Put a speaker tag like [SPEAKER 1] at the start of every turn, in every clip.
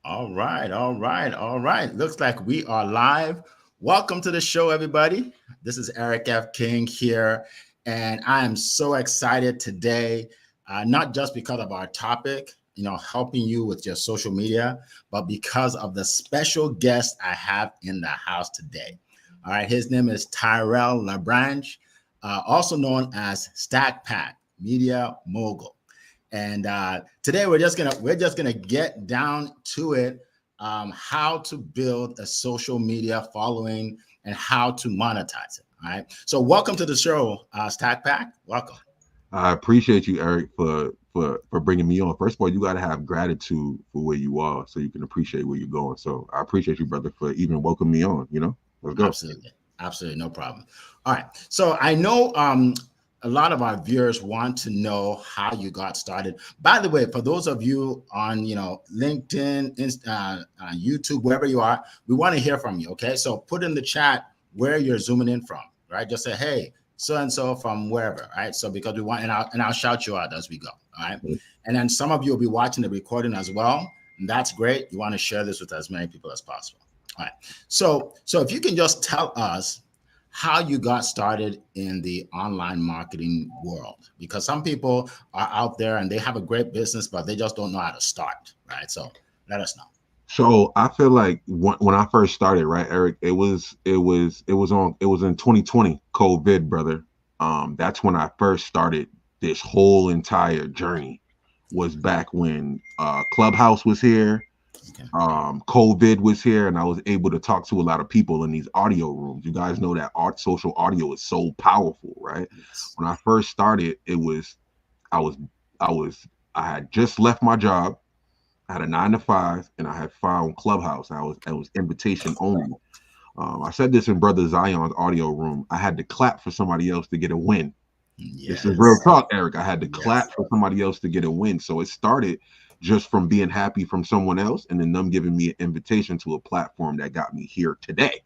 [SPEAKER 1] All right, all right, all right. Looks like we are live. Welcome to the show, everybody. This is Eric F. King here, and I am so excited today, not just because of our topic, helping you with your social media, but because of the special guest I have in the house today. All right, his name is Tyrell LaBranche, also known as Stack Pack Media Mogul. And today we're just gonna get down to it, how to build a social media following and how to monetize it. All right. So welcome to the show, Stack Pack. Welcome.
[SPEAKER 2] I appreciate you, Eric, for bringing me on. First of all, you got to have gratitude for where you are, so you can appreciate where you're going. So I appreciate you, brother, for even welcoming me on. Let's go.
[SPEAKER 1] Absolutely. Absolutely. No problem. All right. So I know a lot of our viewers want to know how you got started. By the way, for those of you on, LinkedIn, YouTube, wherever you are, we want to hear from you. Okay. So put in the chat where you're zooming in from, right? Just say, hey, so and so from wherever, right? So because we want, and I'll shout you out as we go. All right. And then some of you will be watching the recording as well. And that's great. You want to share this with as many people as possible. All right. So if you can just tell us how you got started in the online marketing world, because some people are out there and they have a great business, but they just don't know how to start, right? So let us know.
[SPEAKER 2] So I feel like when I first started, right, Eric, it was in 2020, COVID, brother. That's when I first started this whole entire journey. Was back when Clubhouse was here.
[SPEAKER 1] Okay.
[SPEAKER 2] COVID was here, and I was able to talk to a lot of people in these audio rooms. You guys know that social audio is so powerful, right?
[SPEAKER 1] Yes.
[SPEAKER 2] When I first started, I was I was I had just left my job. I had a 9 to 5, and I had found Clubhouse. I was invitation only. I said this in Brother Zion's audio room. I had to clap for somebody else to get a win. This is real
[SPEAKER 1] Yes.
[SPEAKER 2] talk, Eric. I had to
[SPEAKER 1] Yes.
[SPEAKER 2] clap for somebody else to get a win. So it started just from being happy from someone else, and then them giving me an invitation to a platform that got me here today.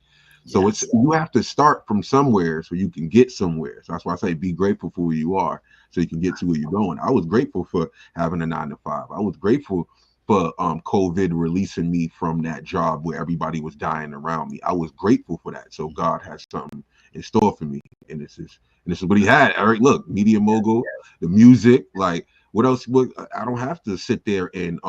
[SPEAKER 2] So it's
[SPEAKER 1] Yes.
[SPEAKER 2] you have to start from somewhere so you can get somewhere. So that's why I say be grateful for where you are so you can get to where you're going. I was grateful for having a 9 to 5. I was grateful for COVID releasing me from that job where everybody was dying around me. I was grateful for that. So God has something in store for me, and this is what He had. Eric, look, media mogul, the music, like what else? What I don't have to sit there and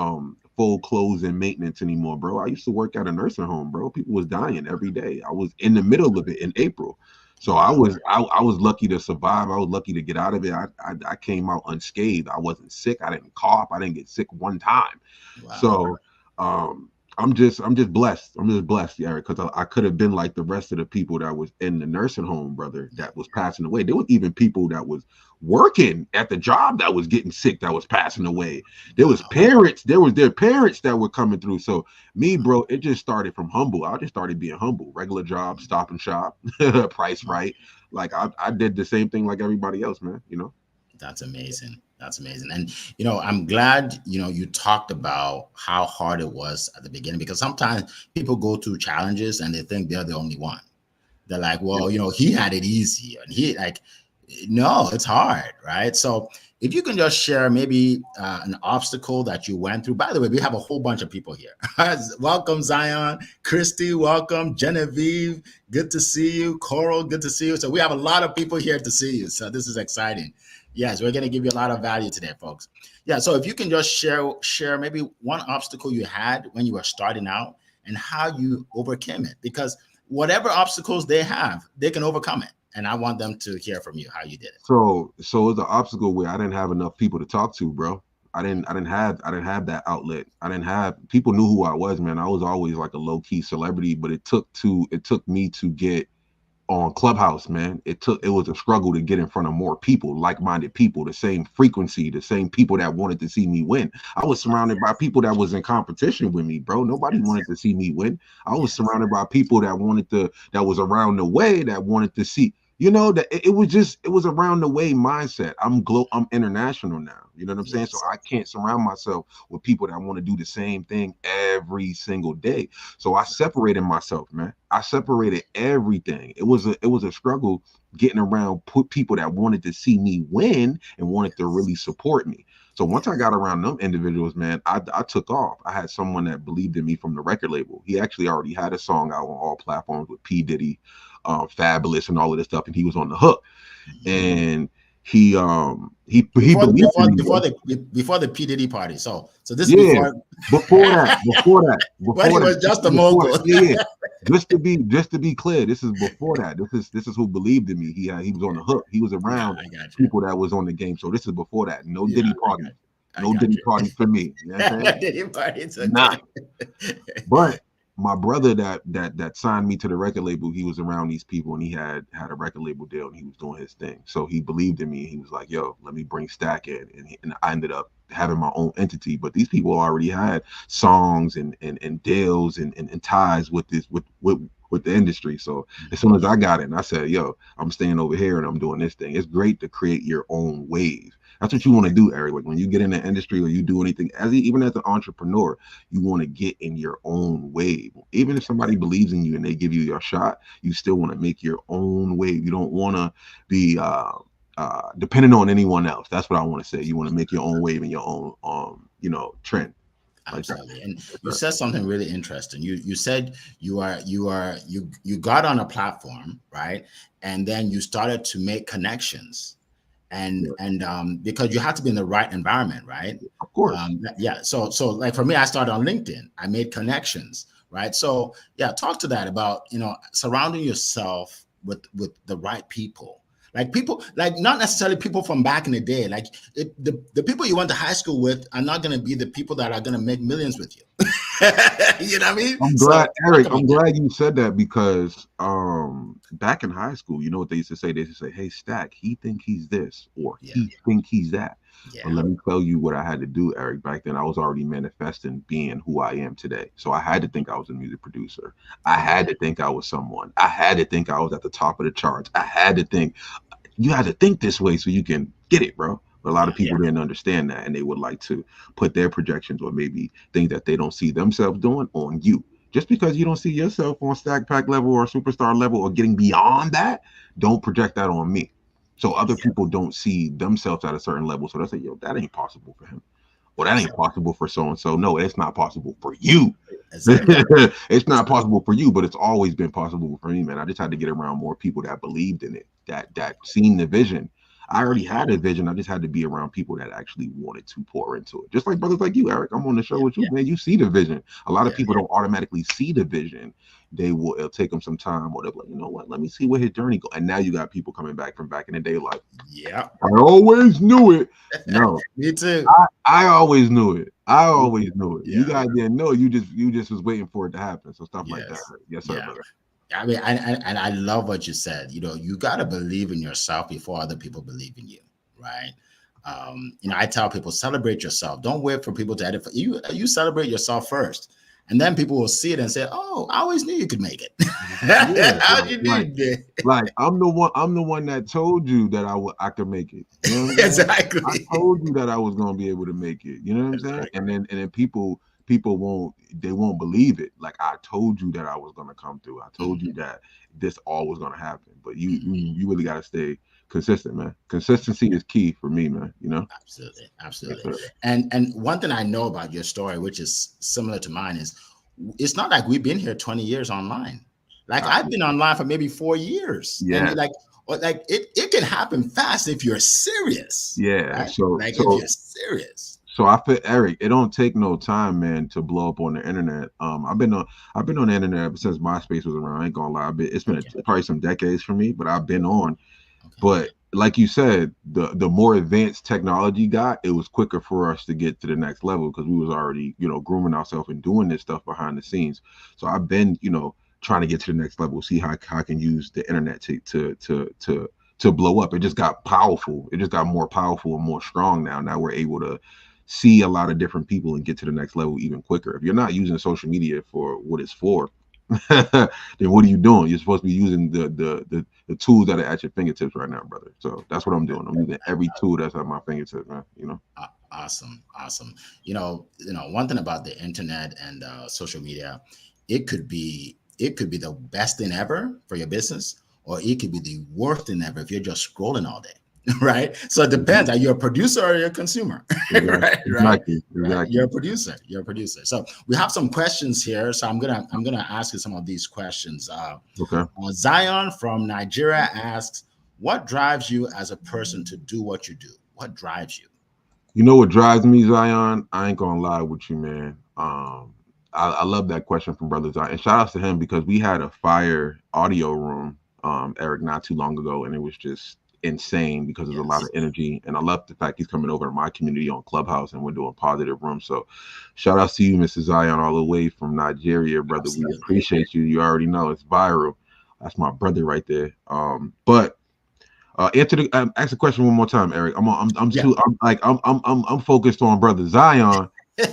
[SPEAKER 2] fold clothes and maintenance anymore, bro. I used to work at a nursing home, bro. People was dying every day. I was in the middle of it in April. So I
[SPEAKER 1] Wow.
[SPEAKER 2] was I was lucky to survive. I was lucky to get out of it. I came out unscathed. I wasn't sick. I didn't cough. I didn't get sick one time.
[SPEAKER 1] Wow.
[SPEAKER 2] So um I'm just blessed. I'm just blessed, Eric, because I could have been like the rest of the people that was in the nursing home, brother, that was passing away. There was even people that was working at the job that was getting sick, that was passing away. There was
[SPEAKER 1] Wow.
[SPEAKER 2] parents, there was their parents that were coming through. So me, bro, it just started from humble. I just started being humble. Regular job, stop and shop, price right. Like I did the same thing like everybody else, man.
[SPEAKER 1] That's amazing. That's amazing. And I'm glad, you talked about how hard it was at the beginning, because sometimes people go through challenges and they think they're the only one. They're like, well, he had it easy. And he like, no, it's hard, right? So if you can just share maybe an obstacle that you went through. By the way, we have a whole bunch of people here. Welcome, Zion. Christy, welcome. Genevieve, good to see you. Coral, good to see you. So we have a lot of people here to see you. So this is exciting. Yes, we're going to give you a lot of value today, folks. Yeah, so if you can just share maybe one obstacle you had when you were starting out and how you overcame it, because whatever obstacles they have, they can overcome it. And I want them to hear from you how you did it.
[SPEAKER 2] So it's an obstacle where I didn't have enough people to talk to, bro. I didn't have that outlet. I didn't have people knew who I was, man. I was always like a low key celebrity, but it took me to get on Clubhouse, man. It was a struggle to get in front of more people, like-minded people, the same frequency, the same people that wanted to see me win. I was surrounded by people that was in competition with me, bro. Nobody wanted to see me win. I was
[SPEAKER 1] Yes.
[SPEAKER 2] surrounded by people that was around the way that wanted to see, that it was around the way mindset. I'm international now. You know what I'm saying? So
[SPEAKER 1] Yes.
[SPEAKER 2] I can't surround myself with people that want to do the same thing every single day. So I separated myself, man. I separated everything. It was a struggle getting around people that wanted to see me win and wanted to really support me. So once
[SPEAKER 1] Yeah.
[SPEAKER 2] I got around them individuals, man, I took off. I had someone that believed in me from the record label. He actually already had a song out on all platforms with P Diddy, Fabulous, and all of this stuff, and he was on the hook.
[SPEAKER 1] Mhm.
[SPEAKER 2] And he
[SPEAKER 1] Before
[SPEAKER 2] believed in me, bro.
[SPEAKER 1] before the P Diddy party. So this is
[SPEAKER 2] Yeah.
[SPEAKER 1] before
[SPEAKER 2] Before
[SPEAKER 1] when he
[SPEAKER 2] that,
[SPEAKER 1] was just a
[SPEAKER 2] before that.
[SPEAKER 1] mogul.
[SPEAKER 2] Yeah, yeah. Just to be clear, this is before that. This is who believed in me. He was on the hook. He was
[SPEAKER 1] Yeah,
[SPEAKER 2] around
[SPEAKER 1] I got you.
[SPEAKER 2] people that was on the game. So this is before that. No
[SPEAKER 1] Yeah,
[SPEAKER 2] Diddy
[SPEAKER 1] I got
[SPEAKER 2] parties.
[SPEAKER 1] I
[SPEAKER 2] No
[SPEAKER 1] got
[SPEAKER 2] Diddy
[SPEAKER 1] you.
[SPEAKER 2] parties for me. You know what I'm saying?
[SPEAKER 1] Diddy party, it's
[SPEAKER 2] Nah.
[SPEAKER 1] okay.
[SPEAKER 2] But my brother that signed me to the record label, he was around these people and he had a record label deal and he was doing his thing. So he believed in me. He was like, "Yo, let me bring Stack in," and I ended up having my own entity. But these people already had songs and deals and ties with with the industry. So as soon as
[SPEAKER 1] Mhm.
[SPEAKER 2] I got in, I said, "Yo, I'm staying over here and I'm doing this thing." It's great to create your own wave. That's what you want to do, Eric. Like when you get in the industry or you do anything, even as an entrepreneur, you want to get in your own wave. Even if somebody believes in you and they give you your shot, you still want to make your own wave. You don't want to be dependent on anyone else. That's what I want to say. You want to make your own wave and your own trend like that.
[SPEAKER 1] Absolutely. And
[SPEAKER 2] That's
[SPEAKER 1] you
[SPEAKER 2] right.
[SPEAKER 1] said something really interesting. You said you got on a platform, right? And then you started to make connections.
[SPEAKER 2] Yeah,
[SPEAKER 1] And because you have to be in the right environment, right?
[SPEAKER 2] of course.
[SPEAKER 1] Yeah. So like for me, I started on LinkedIn. I made connections, right? So yeah, talk to that about surrounding yourself with the right people. Like people, like not necessarily people from back in the day. Like the people you went to high school with are not going to be the people that are going to make millions with you. You know what I mean?
[SPEAKER 2] I'm glad,
[SPEAKER 1] So talk
[SPEAKER 2] Eric.
[SPEAKER 1] about
[SPEAKER 2] I'm
[SPEAKER 1] that.
[SPEAKER 2] glad you said that because back in high school, you know what they used to say? They used to say, "Hey, Stack, he think he's this or
[SPEAKER 1] Yeah,
[SPEAKER 2] he think he's that." But
[SPEAKER 1] yeah,
[SPEAKER 2] let me tell you what I had to do, Eric. Back then, I was already manifesting being who I am today. So I had to think I was a music producer. I
[SPEAKER 1] yeah,
[SPEAKER 2] had to think I was someone. I had to think I was at the top of the charts. I had to think you had to think this way so you can get it, bro. But a lot of
[SPEAKER 1] yeah,
[SPEAKER 2] people didn't understand that, and they would like to put their projections or maybe things that they don't see themselves doing on you. Just because you don't see yourself on stack pack level or superstar level or getting beyond that, don't project that on me. So other
[SPEAKER 1] yes,
[SPEAKER 2] people don't see themselves at a certain level. So they'll say, yo, that ain't possible for him. Well, that ain't
[SPEAKER 1] absolutely,
[SPEAKER 2] possible for so and so. No, it's not possible for you.
[SPEAKER 1] exactly,
[SPEAKER 2] It's not
[SPEAKER 1] exactly.
[SPEAKER 2] possible for you, but it's always been possible for me, man. I just had to get around more people that believed in it, that seen the vision. I already
[SPEAKER 1] Yeah,
[SPEAKER 2] had a vision. I just had to be around people that actually wanted to pour into it. Just like brothers like you, Eric. I'm on the show
[SPEAKER 1] yeah,
[SPEAKER 2] with you,
[SPEAKER 1] yeah,
[SPEAKER 2] man. You see the vision. A lot of
[SPEAKER 1] yeah,
[SPEAKER 2] people don't automatically see the vision. It'll take them some time, or they'll be like, you know what? Let me see where his journey go. And now you got people coming back from back in the day, like,
[SPEAKER 1] yeah.
[SPEAKER 2] I always knew it. No,
[SPEAKER 1] Me too.
[SPEAKER 2] I always knew it. I
[SPEAKER 1] Me
[SPEAKER 2] always
[SPEAKER 1] too.
[SPEAKER 2] knew it. You
[SPEAKER 1] Yeah.
[SPEAKER 2] guys didn't know. You just was waiting for it to happen. So stuff like that.
[SPEAKER 1] Yes.
[SPEAKER 2] Right? Yes, sir,
[SPEAKER 1] Yeah.
[SPEAKER 2] brother.
[SPEAKER 1] I mean, and I love what you said. You got to believe in yourself before other people believe in you, right? I tell people celebrate yourself. Don't wait for people to edit for you. You celebrate yourself first, and then people will see it and say, "Oh, I always knew you could make it.
[SPEAKER 2] Yeah,
[SPEAKER 1] How you knew
[SPEAKER 2] like
[SPEAKER 1] you did?"
[SPEAKER 2] I'm the one that told you that I could make it. You know what I'm saying? I
[SPEAKER 1] Exactly.
[SPEAKER 2] told you that I was gonna be able to make it. You know what I'm saying? And
[SPEAKER 1] Exactly.
[SPEAKER 2] then and then people won't believe it. Like I told you that I was gonna come through. I told you
[SPEAKER 1] Mhm,
[SPEAKER 2] that this all was gonna happen. But you
[SPEAKER 1] mhm.
[SPEAKER 2] you, you really gotta stay consistent, man. Consistency is key for me, man. You know?
[SPEAKER 1] Absolutely,
[SPEAKER 2] Yes,
[SPEAKER 1] absolutely.
[SPEAKER 2] sir.
[SPEAKER 1] And one thing I know about your story, which is similar to mine, is it's not like we've been here 20 years online. Like
[SPEAKER 2] I,
[SPEAKER 1] I've been online for maybe 4 years, and
[SPEAKER 2] yes.
[SPEAKER 1] like it can happen fast if you're serious,
[SPEAKER 2] Yeah.
[SPEAKER 1] right?
[SPEAKER 2] So
[SPEAKER 1] Like if
[SPEAKER 2] so
[SPEAKER 1] you're serious.
[SPEAKER 2] So I feel Eric, it don't take no time, man, to blow up on the internet. I've been on the internet ever since MySpace was around. I ain't gonna lie, it's been
[SPEAKER 1] Okay,
[SPEAKER 2] probably some decades for me, but I've been
[SPEAKER 1] okay,
[SPEAKER 2] on.
[SPEAKER 1] okay.
[SPEAKER 2] But like you said, the more advanced technology got, it was quicker for us to get to the next level because we was already grooming ourselves and doing this stuff behind the scenes. So I've been trying to get to the next level, see how I can use the internet to blow up. It just got powerful. It just got more powerful and more strong now. Now we're able to see a lot of different people and get to the next level even quicker. If you're not using social media for what it's for, then what are you doing? You're supposed to be using the tools that are at your fingertips right now, brother. So that's what I'm doing. I'm using every tool that's at my fingertips, man.
[SPEAKER 1] Awesome, awesome. One thing about the internet and social media, it could be the best thing ever for your business, or it could be the worst thing ever if you're just scrolling all day. right? So it depends. Are you a producer or you're a consumer?
[SPEAKER 2] Exactly.
[SPEAKER 1] Right, right,
[SPEAKER 2] Exactly.
[SPEAKER 1] right.
[SPEAKER 2] Exactly.
[SPEAKER 1] You're a producer. You're a producer. So we have some questions here. So I'm gonna ask you some of these questions.
[SPEAKER 2] Okay.
[SPEAKER 1] Zion from Nigeria asks, "What drives you as a person to do what you do? What drives you?"
[SPEAKER 2] You know what drives me, Zion? I ain't gonna lie with you, man. I love that question from Brother Zion. And shout outs to him because we had a fire audio room, Eric, not too long ago, and it was just insane because there's a lot of
[SPEAKER 1] Yes,
[SPEAKER 2] energy. And I love the fact he's coming over to my community on Clubhouse and we're doing positive rooms. So shout outs to you, Mr. Zion, all the way from Nigeria, brother. We
[SPEAKER 1] absolutely.
[SPEAKER 2] appreciate you. You already know it's viral. That's my brother right there. But answer the ask the question one more time, Eric. I'm
[SPEAKER 1] Yeah,
[SPEAKER 2] too I'm focused on brother Zion,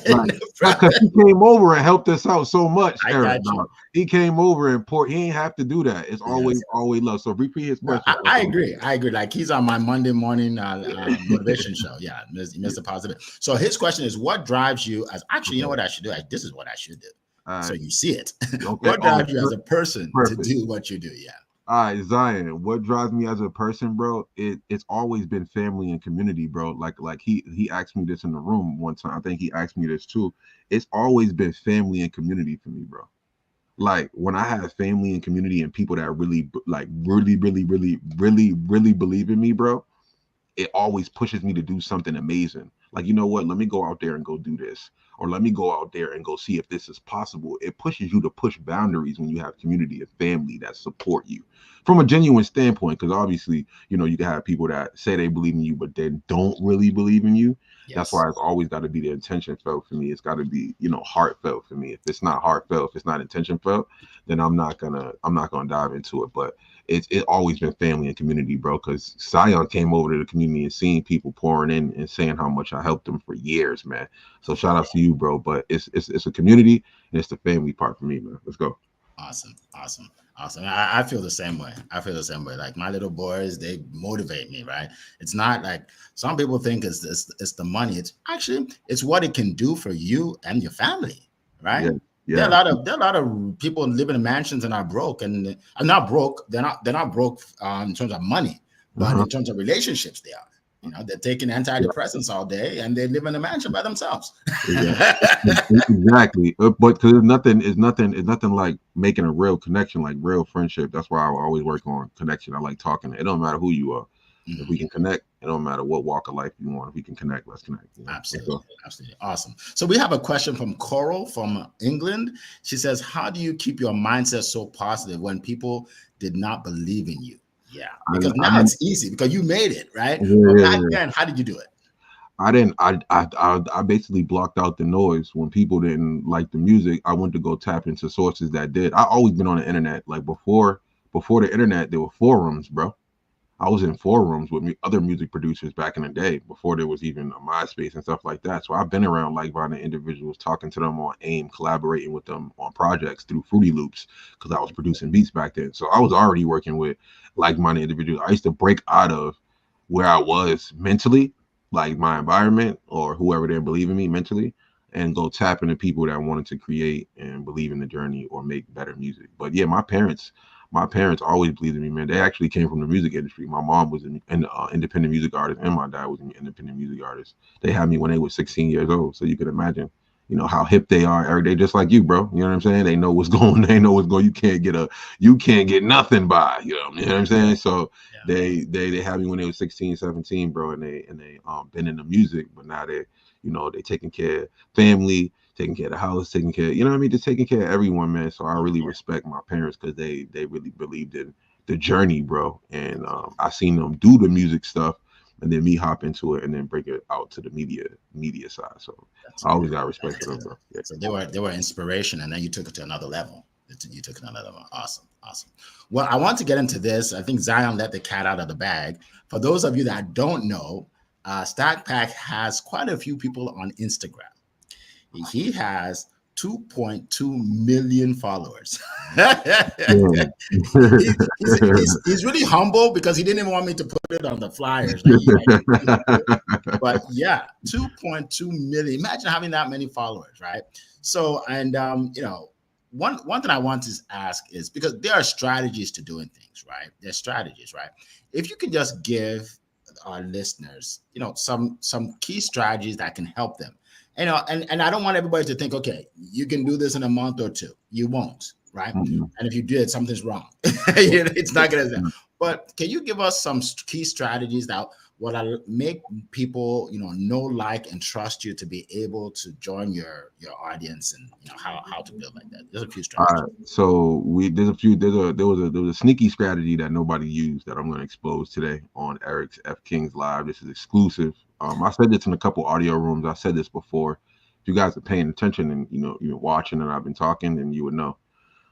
[SPEAKER 2] like
[SPEAKER 1] no
[SPEAKER 2] because
[SPEAKER 1] problem.
[SPEAKER 2] he came over and helped us out so much,
[SPEAKER 1] I
[SPEAKER 2] Eric.
[SPEAKER 1] got you.
[SPEAKER 2] Dog. He came over and poured. He ain't have to do that. It's
[SPEAKER 1] Yes.
[SPEAKER 2] always love. So repeat his
[SPEAKER 1] No,
[SPEAKER 2] question.
[SPEAKER 1] I agree. I agree. Like he's on my Monday morning motivation show. Yeah,
[SPEAKER 2] Yeah.
[SPEAKER 1] Mr. Positive. So his question is, what drives you as actually, you know
[SPEAKER 2] Okay.
[SPEAKER 1] what I should do? This is what I should do.
[SPEAKER 2] All
[SPEAKER 1] So
[SPEAKER 2] right.
[SPEAKER 1] you see it.
[SPEAKER 2] Okay.
[SPEAKER 1] What
[SPEAKER 2] Oh,
[SPEAKER 1] drives you as a person to
[SPEAKER 2] perfect.
[SPEAKER 1] do what you do? Yeah.
[SPEAKER 2] All right, Zion. What drives me as a person, bro? It's always been family and community, bro. Like he asked me this in the room one time. I think he asked me this too. It's always been family and community for me, bro. Like when I have family and community and people that really really believe in me, bro, it always pushes me to do something amazing. Like, you know what? Let me go out there and go do this. Or let me go out there and go see if this is possible. It pushes you to push boundaries when you have community and family that support you from a genuine standpoint. Because obviously, you can have people that say they believe in you, but they don't really believe in you. That's
[SPEAKER 1] Yes.
[SPEAKER 2] why it's always got to be the intention felt for me. It's got to be, heartfelt for me. If it's not heartfelt, if it's not intention felt, then I'm not gonna dive into it. But it's always been family and community, bro. Because Sion came over to the community and seeing people pouring in and saying how much I helped them for years, man. So shout out to you, bro. But it's a community and it's the family part for me, man. Let's go.
[SPEAKER 1] Awesome. Awesome. Awesome. I feel the same way. I feel the same way. Like my little boys, they motivate me, right? It's not like some people think it's the money. It's actually it's what it can do for you and your family, right?
[SPEAKER 2] Yeah, yeah.
[SPEAKER 1] There are a lot of people living in mansions and are broke and are not broke. They're not broke in terms of money, but
[SPEAKER 2] Uh-huh.
[SPEAKER 1] in terms of relationships, they are. You know, they're taking
[SPEAKER 2] Yeah,
[SPEAKER 1] antidepressants all day and they live in a mansion by themselves.
[SPEAKER 2] exactly. But because it's nothing like making a real connection, like real friendship. That's why I always work on connection. I like talking. It don't matter who you are. If we
[SPEAKER 1] Mhm.
[SPEAKER 2] can connect, it don't matter what walk of life you want. If we can connect, let's connect. Let's
[SPEAKER 1] Absolutely.
[SPEAKER 2] go.
[SPEAKER 1] Absolutely. Awesome. So we have a question from Coral from England. She says, how do you keep your mindset so positive when people did not believe in you? Yeah. Because
[SPEAKER 2] I
[SPEAKER 1] now
[SPEAKER 2] didn't.
[SPEAKER 1] it's easy because you made it, right?
[SPEAKER 2] Yeah,
[SPEAKER 1] But
[SPEAKER 2] yeah,
[SPEAKER 1] back
[SPEAKER 2] yeah.
[SPEAKER 1] then, how did you do it?
[SPEAKER 2] I didn't. I basically blocked out the noise when people didn't like the music. I went to go tap into sources that did. I always been on the internet. Like before the internet, there were forums, bro. I was in forums with other music producers back in the day before there was even a MySpace and stuff like that. So I've been around like-minded individuals, talking to them on AIM, collaborating with them on projects through Fruity Loops because I was producing beats back then. So I was already working with like-minded individuals. I used to break out of where I was mentally, like my environment or whoever didn't believe in me mentally, and go tap into people that wanted to create and believe in the journey or make better music. But yeah, my parents always believed in me, man. They actually came from the music industry. My mom was an independent music artist, and my dad was an independent music artist. They had me when they were 16 years old, so you can imagine, how hip they are every day, just like you, bro. You know what I'm saying? They know what's going. They know what's going. You can't get nothing by. You know what I'm saying? So
[SPEAKER 1] Yeah.
[SPEAKER 2] they had me when they were 16, 17, bro, and they been in the music, but now they taking care of family, taking care of the house, taking care, you know what I mean, just taking care of everyone, man. So I really respect my parents because they really believed in the journey, bro. And I seen them do the music stuff, and then me hop into it and then bring it out to the media side. So
[SPEAKER 1] That's
[SPEAKER 2] I always
[SPEAKER 1] good.
[SPEAKER 2] got respect
[SPEAKER 1] That's
[SPEAKER 2] for them,
[SPEAKER 1] good.
[SPEAKER 2] bro. Yeah.
[SPEAKER 1] So they were inspiration, and then you took it to another level. You took it to another level. Awesome, awesome. Well, I want to get into this. I think Zion let the cat out of the bag. For those of you that don't know, Stack Pack has quite a few people on Instagram. He has 2.2 million followers.
[SPEAKER 2] Yeah.
[SPEAKER 1] He's really humble because he didn't even want me to put it on the flyers. Like he's really humble. But yeah, 2.2 million. Imagine having that many followers, right? So, and one thing I want to ask is because there are strategies to doing things, right? There's strategies, right? If you can just give our listeners, some key strategies that can help them. And I don't want everybody to think, okay, you can do this in a month or two. You won't, right?
[SPEAKER 2] Mm-mm.
[SPEAKER 1] And if you do it, something's wrong.
[SPEAKER 2] Yeah.
[SPEAKER 1] It's not gonna. But can you give us some key strategies that will make people, know, like, and trust you to be able to join your audience, and how to build like that? There's a few
[SPEAKER 2] All
[SPEAKER 1] strategies.
[SPEAKER 2] right. So there was a sneaky strategy that nobody used that I'm going to expose today on Eric's F King's Live. This is exclusive. I said this in a couple audio rooms. I said this before. If you guys are paying attention and you're watching and I've been talking, then you would know.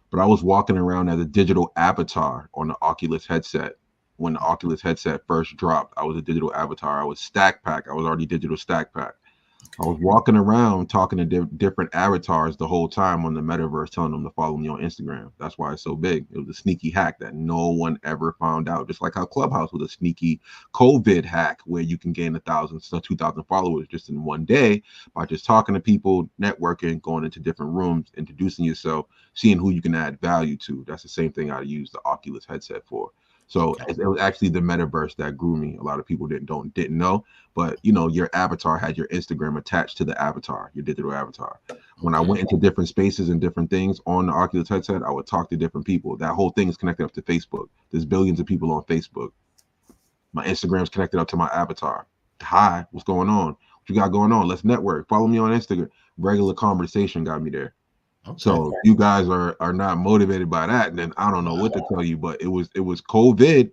[SPEAKER 2] But I was walking around as a digital avatar on the Oculus headset. When the Oculus headset first dropped, I was a digital avatar. I was Stack Pack. I was already digital Stack Pack. I was walking around talking to different avatars the whole time on the metaverse, telling them to follow me on Instagram. That's why it's so big. It was a sneaky hack that no one ever found out. Just like how Clubhouse was a sneaky COVID hack where you can gain 1,000, so 2,000 followers just in one day by just talking to people, networking, going into different rooms, introducing yourself, seeing who you can add value to. That's the same thing I use the Oculus headset for. So
[SPEAKER 1] Okay.
[SPEAKER 2] it was actually the metaverse that grew me. A lot of people didn't know, but your avatar had your Instagram attached to the avatar, your digital avatar. When I
[SPEAKER 1] Okay.
[SPEAKER 2] went into different spaces and different things on the Oculus headset, I would talk to different people. That whole thing is connected up to Facebook. There's billions of people on Facebook. My Instagram's connected up to my avatar. Hi, what's going on? What you got going on? Let's network. Follow me on Instagram. Regular conversation got me there.
[SPEAKER 1] Okay.
[SPEAKER 2] So you guys are not motivated by that, and then I don't know what to tell you. But it was COVID,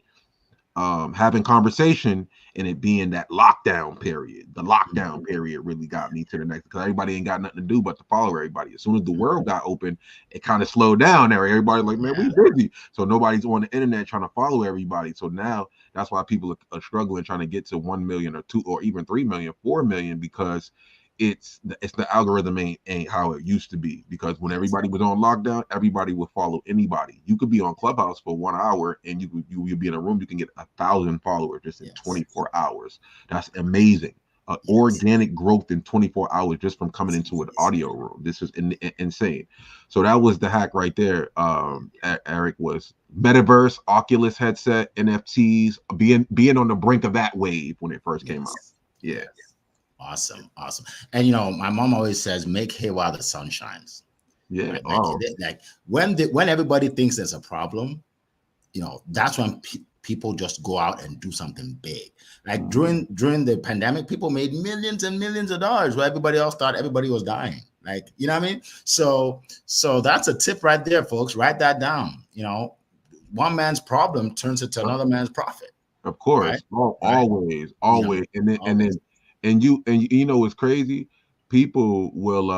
[SPEAKER 2] having conversation, and it being that lockdown period. The lockdown period really got me to the next, because everybody ain't got nothing to do but to follow everybody. As soon as the world got open, it kind of slowed down there. Everybody's like, man, we busy. So nobody's on the internet trying to follow everybody. So now that's why people are struggling trying to get to 1 million or 2 or even 3 million, 4 million, because it's the algorithm ain't how it used to be. Because when everybody was on lockdown, everybody would follow anybody. You could be on Clubhouse for 1 hour and you'll be in a room, you can get 1,000 followers just in 24 hours. That's amazing. Organic growth in 24 hours just from coming into an audio room. This is insane. So that was the hack right there. Eric, was metaverse, Oculus headset, NFTs, being on the brink of that wave when it first came out. Yeah.
[SPEAKER 1] Awesome. And my mom always says, make hay while the sun shines.
[SPEAKER 2] Yeah.
[SPEAKER 1] Right?
[SPEAKER 2] Oh.
[SPEAKER 1] Like when everybody thinks there's a problem, that's when people just go out and do something big. Like during the pandemic, people made millions and millions of dollars where everybody else thought everybody was dying. Like, you know what I mean? So that's a tip right there, folks. Write that down. One man's problem turns into another man's profit.
[SPEAKER 2] Of course.
[SPEAKER 1] Right?
[SPEAKER 2] Always.
[SPEAKER 1] Always.
[SPEAKER 2] And you know what's crazy? People will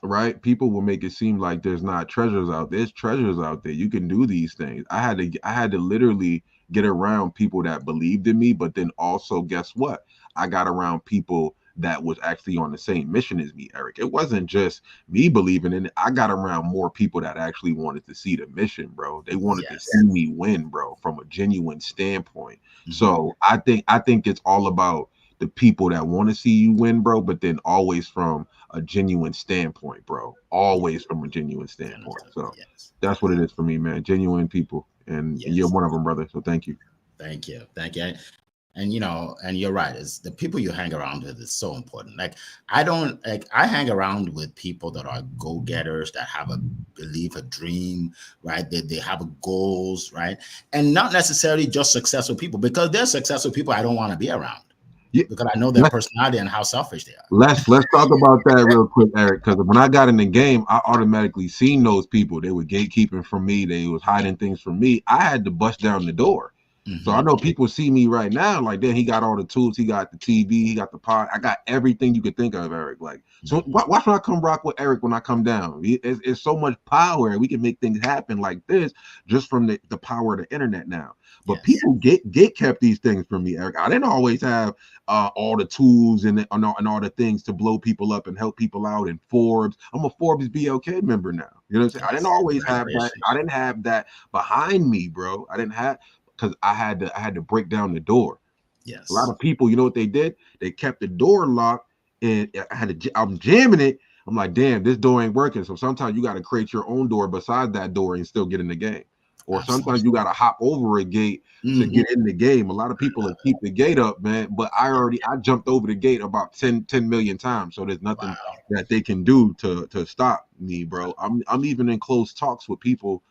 [SPEAKER 2] right? People will make it seem like there's not treasures out there. There's treasures out there. You can do these things. I had to literally get around people that believed in me, but then also, guess what? I got around people that was actually on the same mission as me, Eric. It wasn't just me believing in it. I got around more people that actually wanted to see the mission, bro. They wanted to see me win, bro, from a genuine standpoint. So I think it's all about the people that want to see you win, bro, but then always from a genuine standpoint, bro. Always from a genuine standpoint. So that's what it is for me, man. Genuine people. And you're one of them, brother. So thank you.
[SPEAKER 1] Thank you. And and you're right. It's the people you hang around with is so important. Like I hang around with people that are go-getters, that have a belief, a dream, right? They have goals, right? And not necessarily just successful people, because they're successful people I don't want to be around. Yeah, because I know their personality and how selfish they are.
[SPEAKER 2] Let's talk about that real quick, Eric. Because when I got in the game, I automatically seen those people. They were gatekeeping from me. They was hiding things from me. I had to bust down the door. So I know people see me right now, like, then he got all the tools. He got the TV. He got the pod. I got everything you could think of, Eric. Like, so why should I come rock with Eric when I come down? It's so much power. We can make things happen like this just from the power of the internet now. But people get kept these things from me, Eric. I didn't always have all the tools and all the things to blow people up and help people out in Forbes. I'm a Forbes BLK member now. You know what I'm saying? I didn't always have that. I didn't have that behind me, bro. I didn't have, because I had to break down the door. A lot of people, you know what they did? They kept the door locked, and I'm jamming it. I'm like, damn, this door ain't working. So sometimes you got to create your own door besides that door and still get in the game. or sometimes
[SPEAKER 1] Absolutely.
[SPEAKER 2] you got to hop over a gate to
[SPEAKER 1] Hmm.
[SPEAKER 2] get in the game. A lot of people that keep the gate up, man, but I jumped over the gate about 10 million times, so there's nothing
[SPEAKER 1] Wow.
[SPEAKER 2] that they can do to stop me, bro. I'm even in close talks with people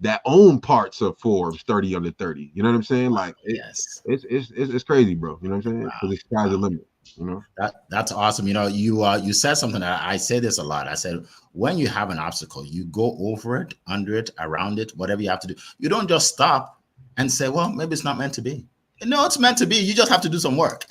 [SPEAKER 2] that own parts of Forbes 30 under 30. You know what I'm saying? Like
[SPEAKER 1] Yes.
[SPEAKER 2] it's crazy, bro. You know what I'm saying?
[SPEAKER 1] Wow.
[SPEAKER 2] Because the sky's the
[SPEAKER 1] Wow.
[SPEAKER 2] limit. You know?
[SPEAKER 1] That's awesome. You said something that I say this a lot. I said when you have an obstacle, you go over it, under it, around it, whatever you have to do. You don't just stop and say, "Well, maybe it's not meant to be." No, it's meant to be. You just have to do some work.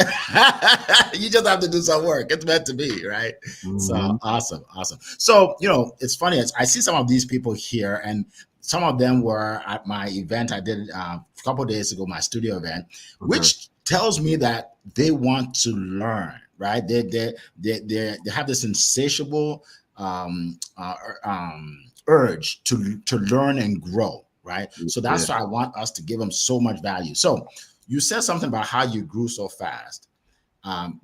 [SPEAKER 1] You just have to do some work. It's meant to be, right? So
[SPEAKER 2] Hmm.
[SPEAKER 1] awesome, awesome. So it's funny. I see some of these people here, and some of them were at my event I did a couple of days ago, my studio event,
[SPEAKER 2] Okay.
[SPEAKER 1] which tells me that they want to learn, right? They have this insatiable urge to learn and grow, right? So
[SPEAKER 2] Yeah.
[SPEAKER 1] that's why I want us to give them so much value. So you said something about how you grew so fast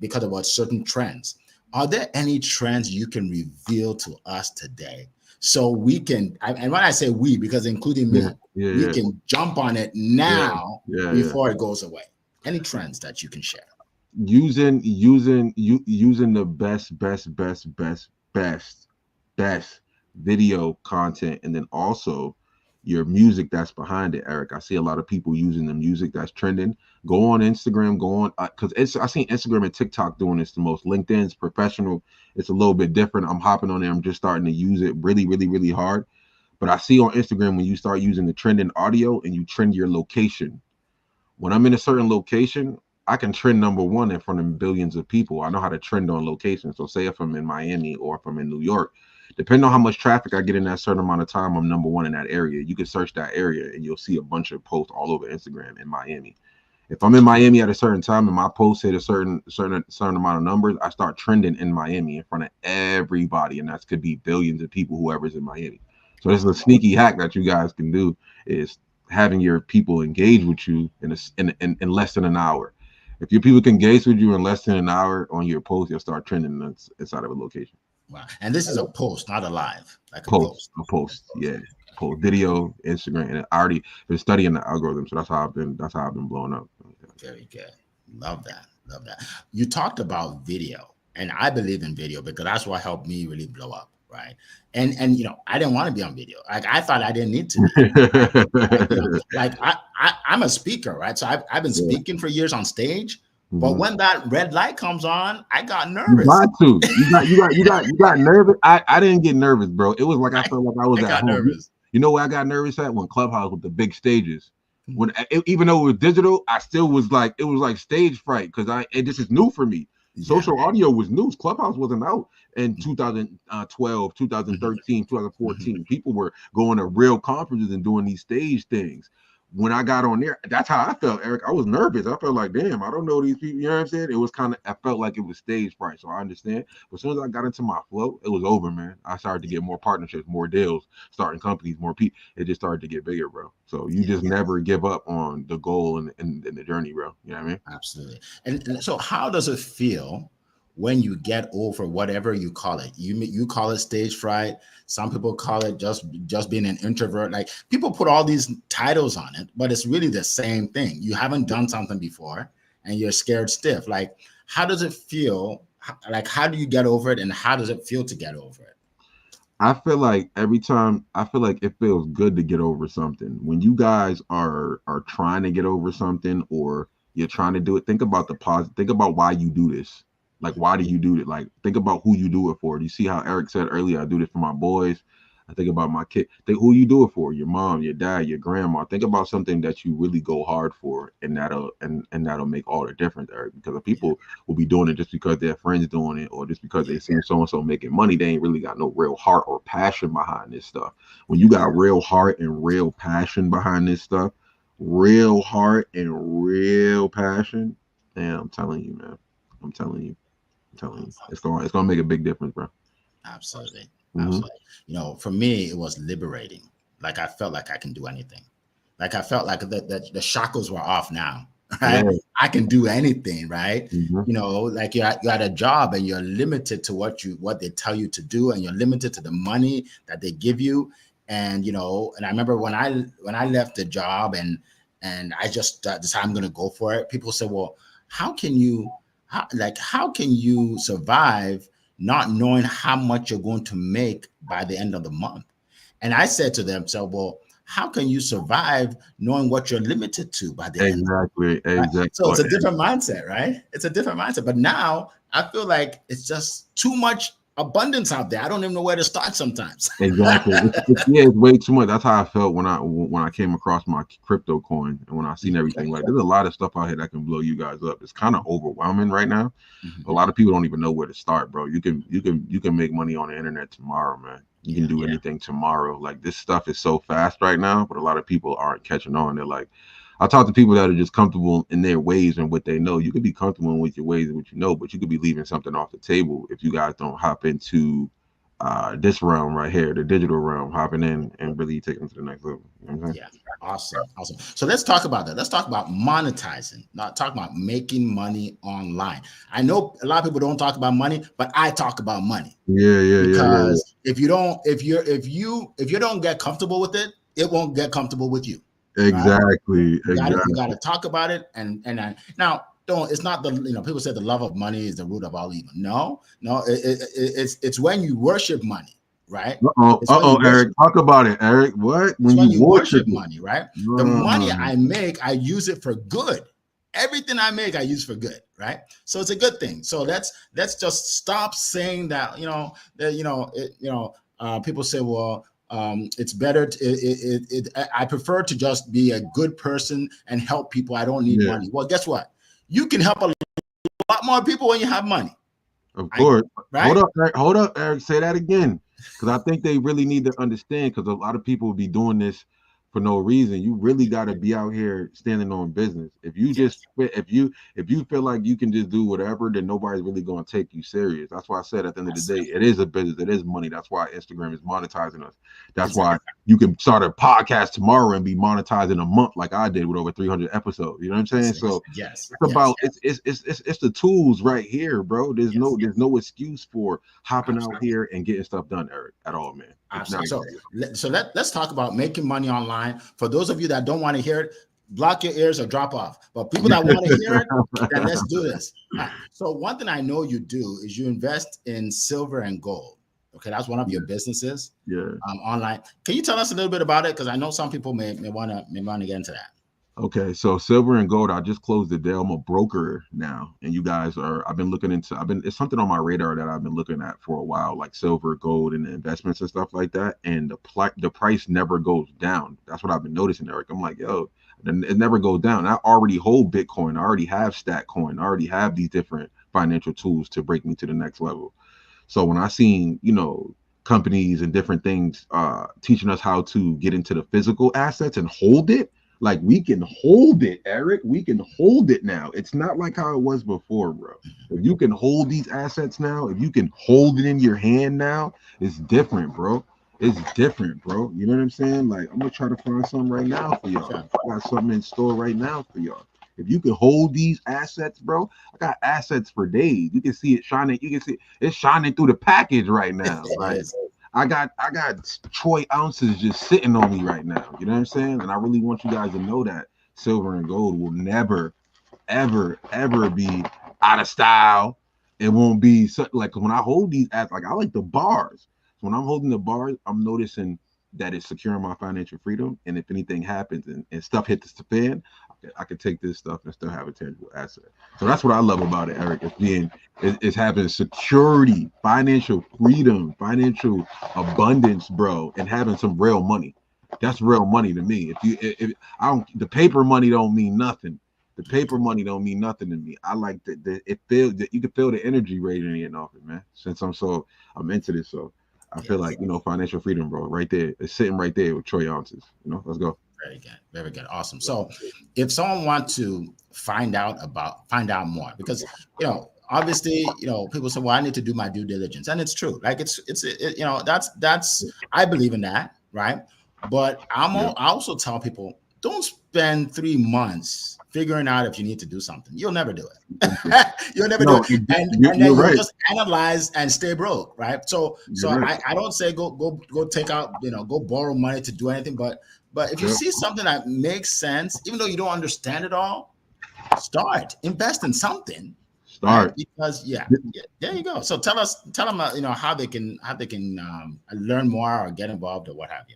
[SPEAKER 1] because of what certain trends. Are there any trends you can reveal to us today so we can, and when I say we, because including
[SPEAKER 2] Yeah.
[SPEAKER 1] me,
[SPEAKER 2] Yeah.
[SPEAKER 1] we
[SPEAKER 2] Yeah.
[SPEAKER 1] can jump on it
[SPEAKER 2] Yeah.
[SPEAKER 1] now
[SPEAKER 2] Yeah. Yeah.
[SPEAKER 1] before it goes away? Any trends that you can share?
[SPEAKER 2] Using the best video content, and then also your music that's behind it, Eric. I see a lot of people using the music that's trending. Go on Instagram, go on because it's I seen Instagram and TikTok doing this the most. LinkedIn's professional. It's a little bit different. I'm hopping on there. I'm just starting to use it really, really, really hard. But I see on Instagram when you start using the trending audio and you trend your location. When I'm in a certain location, I can trend number one in front of billions of people. I know how to trend on location. So say if I'm in Miami or if I'm in New York, depending on how much traffic I get in that certain amount of time, I'm number one in that area. You can search that area and you'll see a bunch of posts all over Instagram in Miami. If I'm in Miami at a certain time and my posts hit a certain amount of numbers, I start trending in Miami in front of everybody, and that could be billions of people, whoever's in Miami. So this is a sneaky hack that you guys can do is having your people engage with you in less than an hour. If your people can engage with you in less than an hour on your post, you'll start trending inside of a location.
[SPEAKER 1] Wow. And this is a post, not a live, like a
[SPEAKER 2] Post,
[SPEAKER 1] post.
[SPEAKER 2] a post, yeah, post video, Instagram, and I already been studying the algorithm, so that's how I've been blowing up.
[SPEAKER 1] Very good. Love that. Love that. You talked about video, and I believe in video because that's what helped me really blow up, right? And I didn't want to be on video. Like I thought I didn't need to be, right? Like I'm a speaker, right? So I've been
[SPEAKER 2] Yeah.
[SPEAKER 1] speaking for years on stage, but
[SPEAKER 2] Mhm.
[SPEAKER 1] when that red light comes on, I got
[SPEAKER 2] You
[SPEAKER 1] nervous.
[SPEAKER 2] got to. You got nervous. I didn't get nervous, bro. It was like I
[SPEAKER 1] I,
[SPEAKER 2] felt like I was
[SPEAKER 1] I
[SPEAKER 2] at
[SPEAKER 1] got
[SPEAKER 2] home.
[SPEAKER 1] nervous.
[SPEAKER 2] You know where I got nervous at? When Clubhouse with the big stages. Even though it was digital, I still was like it was like stage fright because this is new for me.
[SPEAKER 1] Yeah.
[SPEAKER 2] Social audio was new. Clubhouse wasn't out in 2012,
[SPEAKER 1] Mhm.
[SPEAKER 2] 2013,
[SPEAKER 1] Mhm.
[SPEAKER 2] 2014. People were going to real conferences and doing these stage things. When I got on there, that's how I felt, Eric. I was nervous. I felt like, damn, I don't know these people. You know what I'm saying? It was I felt like it was stage fright. So I understand. But as soon as I got into my flow, it was over, man. I started to get more partnerships, more deals, starting companies, more people. It just started to get bigger, bro. So you
[SPEAKER 1] Yeah.
[SPEAKER 2] just never give up on the goal and the journey, bro. You know what I mean?
[SPEAKER 1] Absolutely. And so, how does it feel when you get over whatever you call it? You call it stage fright. Some people call it just being an introvert. Like people put all these titles on it, but it's really the same thing. You haven't done something before, and you're scared stiff. Like, how does it feel? Like, how do you get over it, and how does it feel to get over it?
[SPEAKER 2] I feel like every time I feel like it feels good to get over something. When you guys are trying to get over something or you're trying to do it, think about the positive. Think about why you do this. Like why do you do it? Like think about who you do it for. Do you see how Eric said earlier? I do this for my boys. I think about my kid. Think who you do it for. Your mom, your dad, your grandma. Think about something that you really go hard for, and that'll make all the difference, Eric. Because the
[SPEAKER 1] Yeah,
[SPEAKER 2] people will be doing it just because their friends doing it or just because
[SPEAKER 1] yeah,
[SPEAKER 2] they see so and so making money. They ain't really got no real heart or passion behind this stuff. When you
[SPEAKER 1] yes,
[SPEAKER 2] got real heart and real passion behind this stuff, real heart and real passion, man, I'm telling you, man. I'm telling you. I'm telling you. It's gonna make a big difference, bro.
[SPEAKER 1] absolutely,
[SPEAKER 2] Hmm.
[SPEAKER 1] absolutely. For me, it was liberating. Like I felt like I can do anything. Like I felt like the shackles were off now, right?
[SPEAKER 2] Yeah.
[SPEAKER 1] I can do anything, right?
[SPEAKER 2] Hmm.
[SPEAKER 1] Like you're at a job and you're limited to what they tell you to do, and you're limited to the money that they give you. And and I remember when I left the job and I just decided I'm going to go for it. People said, "Well, how can you how can you survive not knowing how much you're going to make by the end of the month?" And I said to them, "So, well, how can you survive knowing what you're limited to by the end?"
[SPEAKER 2] Exactly,
[SPEAKER 1] Right? So it's
[SPEAKER 2] exactly.
[SPEAKER 1] a different mindset, right? It's a different mindset. But now I feel like it's just too much abundance out there. I don't even know where to start sometimes.
[SPEAKER 2] Exactly. Yeah, it's way too much. That's how I felt when I came across my crypto coin and when I seen everything. Like, there's a lot of stuff out here that can blow you guys up. It's kind of overwhelming right now. A
[SPEAKER 1] Mhm.
[SPEAKER 2] lot of people don't even know where to start, bro. You can make money on the internet tomorrow, man. You can
[SPEAKER 1] Yeah.
[SPEAKER 2] do anything tomorrow. Like, this stuff is so fast right now, but a lot of people aren't catching on. They're like, I talk to people that are just comfortable in their ways and what they know. You could be comfortable with your ways and what you know, but you could be leaving something off the table if you guys don't hop into this realm right here, the digital realm, hopping in and really taking them to the next level. You know what I'm saying?
[SPEAKER 1] Yeah. Awesome. Awesome. So let's talk about that. Let's talk about monetizing, not talk about making money online. I know a lot of people don't talk about money, but I talk about money
[SPEAKER 2] Yeah, yeah, yeah, yeah,
[SPEAKER 1] because if you don't get comfortable with it, it won't get comfortable with you.
[SPEAKER 2] yeah.
[SPEAKER 1] Right?
[SPEAKER 2] Exactly,
[SPEAKER 1] You got
[SPEAKER 2] exactly,
[SPEAKER 1] to talk about it now don't it's not the people say the love of money is the root of all evil. No, it's when you worship money, right? It's when you
[SPEAKER 2] Eric,
[SPEAKER 1] worship
[SPEAKER 2] talk about it, Eric. What
[SPEAKER 1] it's
[SPEAKER 2] when
[SPEAKER 1] when
[SPEAKER 2] you
[SPEAKER 1] you
[SPEAKER 2] worship
[SPEAKER 1] worship
[SPEAKER 2] it?
[SPEAKER 1] money, right? The money
[SPEAKER 2] Mm,
[SPEAKER 1] I make, I use it for good. Everything I make, I use for good, right? So it's a good thing. So let's just stop saying that. People say, well, it's better. I prefer to just be a good person and help people. I don't need
[SPEAKER 2] yeah,
[SPEAKER 1] money. Well, guess what? You can help a lot more people when you have money.
[SPEAKER 2] of
[SPEAKER 1] I
[SPEAKER 2] course. Hold
[SPEAKER 1] right?
[SPEAKER 2] up, Eric. Hold up, Eric. Say that again, because I think they really need to understand. Because a lot of people will be doing this for no reason. You really got to be out here standing on business.
[SPEAKER 1] Yes.
[SPEAKER 2] If you feel like you can just do whatever, then nobody's really going to take you serious. That's why I said at the end of the
[SPEAKER 1] Yes.
[SPEAKER 2] day, it is a business. It is money. That's why Instagram is monetizing us. That's
[SPEAKER 1] Exactly.
[SPEAKER 2] why you can start a podcast tomorrow and be monetized in a month, like I did with over 300 episodes. You know what I'm saying? So
[SPEAKER 1] Yes.
[SPEAKER 2] it's
[SPEAKER 1] Yes.
[SPEAKER 2] about it's the tools right here, bro. There's no
[SPEAKER 1] Yes.
[SPEAKER 2] there's no excuse for hopping out
[SPEAKER 1] Absolutely.
[SPEAKER 2] here and getting stuff done, Eric, at all, man. It's not.
[SPEAKER 1] Absolutely. Let's talk about making money online. For those of you that don't want to hear it, block your ears or drop off. But people that want to hear it, then let's do this. All right. So one thing I know you do is you invest in silver and gold. Okay, that's one of your businesses
[SPEAKER 2] Yeah.
[SPEAKER 1] online. Can you tell us a little bit about it? Because I know some people may want to get into that.
[SPEAKER 2] Okay, so silver and gold, I just closed the deal. I'm a broker now, and you guys are. I've been looking into. It's something on my radar that I've been looking at for a while, like silver, gold, and investments and stuff like that. And the price never goes down. That's what I've been noticing, Eric. I'm like, yo, and it never goes down. I already hold Bitcoin. I already have Stat Coin. I already have these different financial tools to break me to the next level. So when I seen, companies and different things teaching us how to get into the physical assets and hold it, like we can hold it, Eric. We can hold it now. It's not like how it was before, bro. If you can hold these assets now, if you can hold it in your hand now, it's different, bro. It's different, bro. You know what I'm saying? Like, I'm gonna try to find something right now for y'all.
[SPEAKER 1] Sure.
[SPEAKER 2] I got something in store right now for y'all. If you can hold these assets, bro, I got assets for days. You can see it shining. You can see it's shining through the package right now.
[SPEAKER 1] It
[SPEAKER 2] Like,
[SPEAKER 1] is.
[SPEAKER 2] I got troy ounces just sitting on me right now. You know what I'm saying? And I really want you guys to know that silver and gold will never, ever, ever be out of style. It won't be so, like when I hold these apps, like I like the bars. So when I'm holding the bars, I'm noticing that it's securing my financial freedom. And if anything happens and stuff hits the fan, I can take this stuff and still have a tangible asset. So that's what I love about it, Eric. It's having security, financial freedom, financial abundance, bro, and having some real money. That's real money to me. If I don't, the paper money don't mean nothing. The paper money don't mean nothing to me. I like that it feel that you can feel the energy radiating off it, man. Since I'm into this, so I feel
[SPEAKER 1] Yes.
[SPEAKER 2] like financial freedom, bro, right there. It's sitting right there with Troy ounces. Let's go.
[SPEAKER 1] Very good. Very good. Awesome. So if someone wants to find out more, because obviously, people say, well, I need to do my due diligence. And it's true. Like that's I believe in that, right? But
[SPEAKER 2] Yeah.
[SPEAKER 1] I also tell people, don't spend 3 months figuring out if you need to do something. You'll never do it. You'll never do
[SPEAKER 2] No,
[SPEAKER 1] it. And
[SPEAKER 2] you're
[SPEAKER 1] then you'll
[SPEAKER 2] right.
[SPEAKER 1] just analyze and stay broke, right? So
[SPEAKER 2] You're right.
[SPEAKER 1] I don't say go take out, go borrow money to do anything, but if you
[SPEAKER 2] Yep.
[SPEAKER 1] see something that makes sense, even though you don't understand it all, start invest in something, right?
[SPEAKER 2] Start.
[SPEAKER 1] Because yeah, there you go. So tell them how they can learn more or get involved or what have you.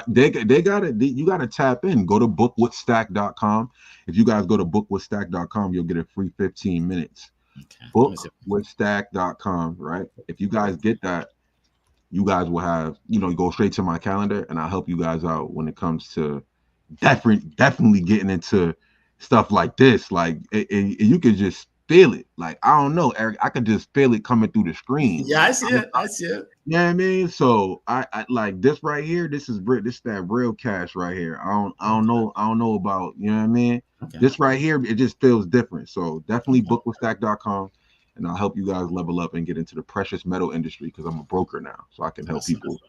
[SPEAKER 2] They got it. You got to tap in. Go to bookwithstack.com. If you guys go to bookwithstack.com, you'll get a free 15 minutes.
[SPEAKER 1] Okay.
[SPEAKER 2] Bookwithstack.com, right? If you guys get that, you guys will have, go straight to my calendar and I'll help you guys out when it comes to definitely getting into stuff like this. Like, and you can just feel it. Like, I don't know, Eric, I could just feel it coming through the screen.
[SPEAKER 1] Yeah,
[SPEAKER 2] Like,
[SPEAKER 1] I see it. I see it.
[SPEAKER 2] you know what I mean? So I like this right here. This is that real cash right here. I don't know about, you know what I mean?
[SPEAKER 1] Okay.
[SPEAKER 2] This right here, it just feels different. So definitely bookwithstack.com and I'll help you guys level up and get into the precious metal industry because I'm a broker now. So I can help people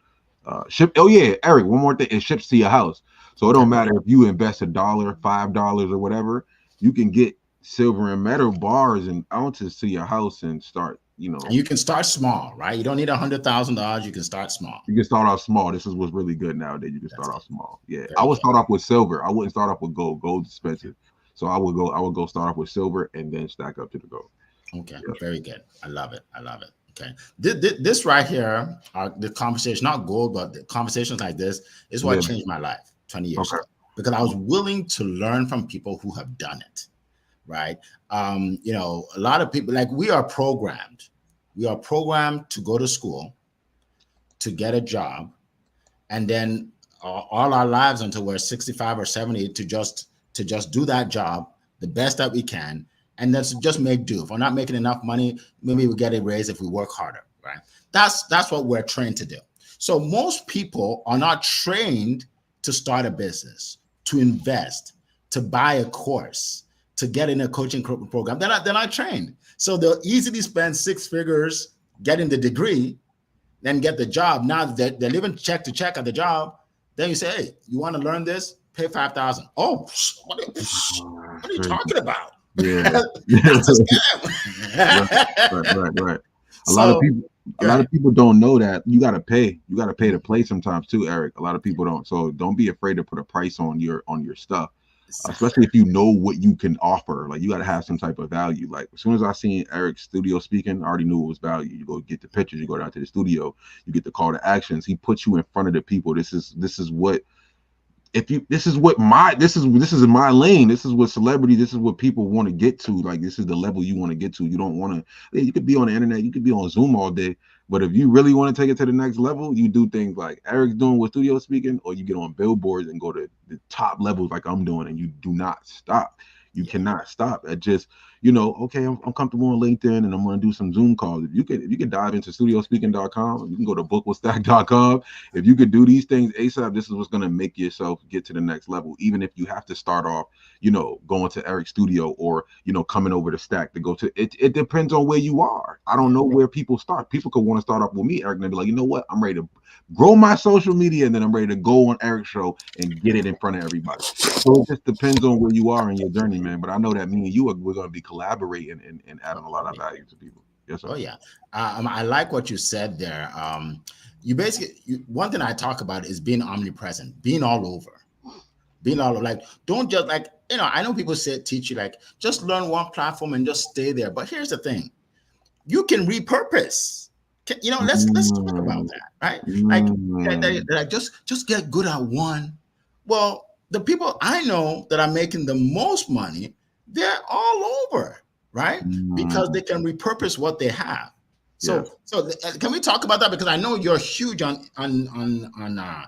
[SPEAKER 2] ship. Oh yeah, Eric, one more thing. It ships to your house. So it don't matter if you invest $1, $5 or whatever, you can get silver and metal bars and ounces to your house and start,
[SPEAKER 1] And you can start small, right? You don't need $100,000. You can start small.
[SPEAKER 2] You can start off small. This is what's really good nowadays. You can start off small. Yeah.
[SPEAKER 1] Very
[SPEAKER 2] I would
[SPEAKER 1] good.
[SPEAKER 2] start off with silver. I wouldn't start off with gold. Gold's expensive. So I would go start off with silver and then stack up to the gold.
[SPEAKER 1] Okay. Yeah. Very good. I love it. I love it. Okay. This right here, the conversation, not gold, but the conversations like this is what changed my life 20 years ago. Because I was willing to learn from people who have done it. Right. A lot of people, like, we are programmed. We are programmed to go to school, to get a job, and then all our lives until we're 65 or 70 to just do that job the best that we can, and then to just make do. If we're not making enough money, maybe we get a raise if we work harder, right? That's what we're trained to do. So most people are not trained to start a business, to invest, to buy a course, to get in a coaching program. They're not trained. So they'll easily spend 6 figures getting the degree, then get the job. Now they're living check to check at the job. Then you say, hey, you want to learn this? Pay $5,000. Oh, what are you talking about?
[SPEAKER 2] Yeah.
[SPEAKER 1] That's a scam.
[SPEAKER 2] Right. A lot of people don't know that you gotta pay. You gotta pay to play sometimes too, Eric. A lot of people don't. So don't be afraid to put a price on your stuff. Especially if you know what you can offer. Like, you got to have some type of value. Like, as soon as I seen Eric's studio speaking, I already knew it was value. You go get the pictures, you go down to the studio, you get the call to actions. He puts you in front of the people. This is what this is my lane. This is what celebrity, this is what people want to get to. Like, this is the level you want to get to. You don't want to, you could be on the internet, you could be on Zoom all day, but if you really want to take it to the next level, you do things like Eric's doing with studio speaking, or you get on billboards and go to the top levels like I'm doing, and you do not stop. You cannot stop at just, okay, I'm comfortable on LinkedIn and I'm going to do some Zoom calls. If you can dive into studiospeaking.com, you can go to bookwithstack.com. If you could do these things ASAP, this is what's going to make yourself get to the next level. Even if you have to start off, going to Eric's studio or, coming over to Stack to go to it. It depends on where you are. I don't know where people start. People could want to start off with me, Eric, and be like, you know what? I'm ready to grow my social media, and then I'm ready to go on Eric's show and get it in front of everybody. So it just depends on where you are in your journey, man. But I know that me and you we're going to be collaborating and adding a lot of value to people. Yes, sir.
[SPEAKER 1] Oh yeah, I like what you said there. You basically, one thing I talk about is being omnipresent, being all over. Like, don't just like, I know people teach you like, just learn one platform and just stay there. But here's the thing, you can repurpose. Let's talk about that, right? Like just get good at one. Well, the people I know that are making the most money, they're all over, right? Because they can repurpose what they have. So can we talk about that? Because I know you're huge on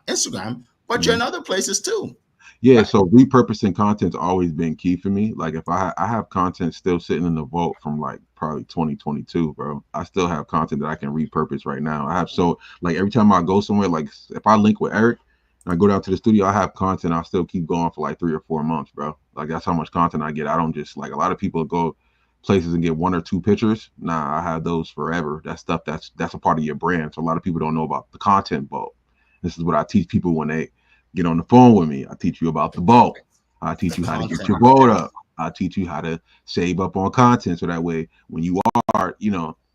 [SPEAKER 1] Instagram, but you're in other places too.
[SPEAKER 2] Yeah, so repurposing content's always been key for me. Like, if I have content still sitting in the vault from like probably 2022, bro. I still have content that I can repurpose right now. I have, so like, every time I go somewhere, like if I link with Eric and I go down to the studio, I have content I still keep going for like 3 or 4 months, bro. Like, that's how much content I get. I don't just, like, a lot of people go places and get 1 or 2 pictures. Nah, I have those forever. That stuff that's a part of your brand. So a lot of people don't know about the content vault. This is what I teach people when they get on the phone with me. I teach you about the vault. I teach you how to get your vault up. I'll teach you how to save up on content so that way when you are,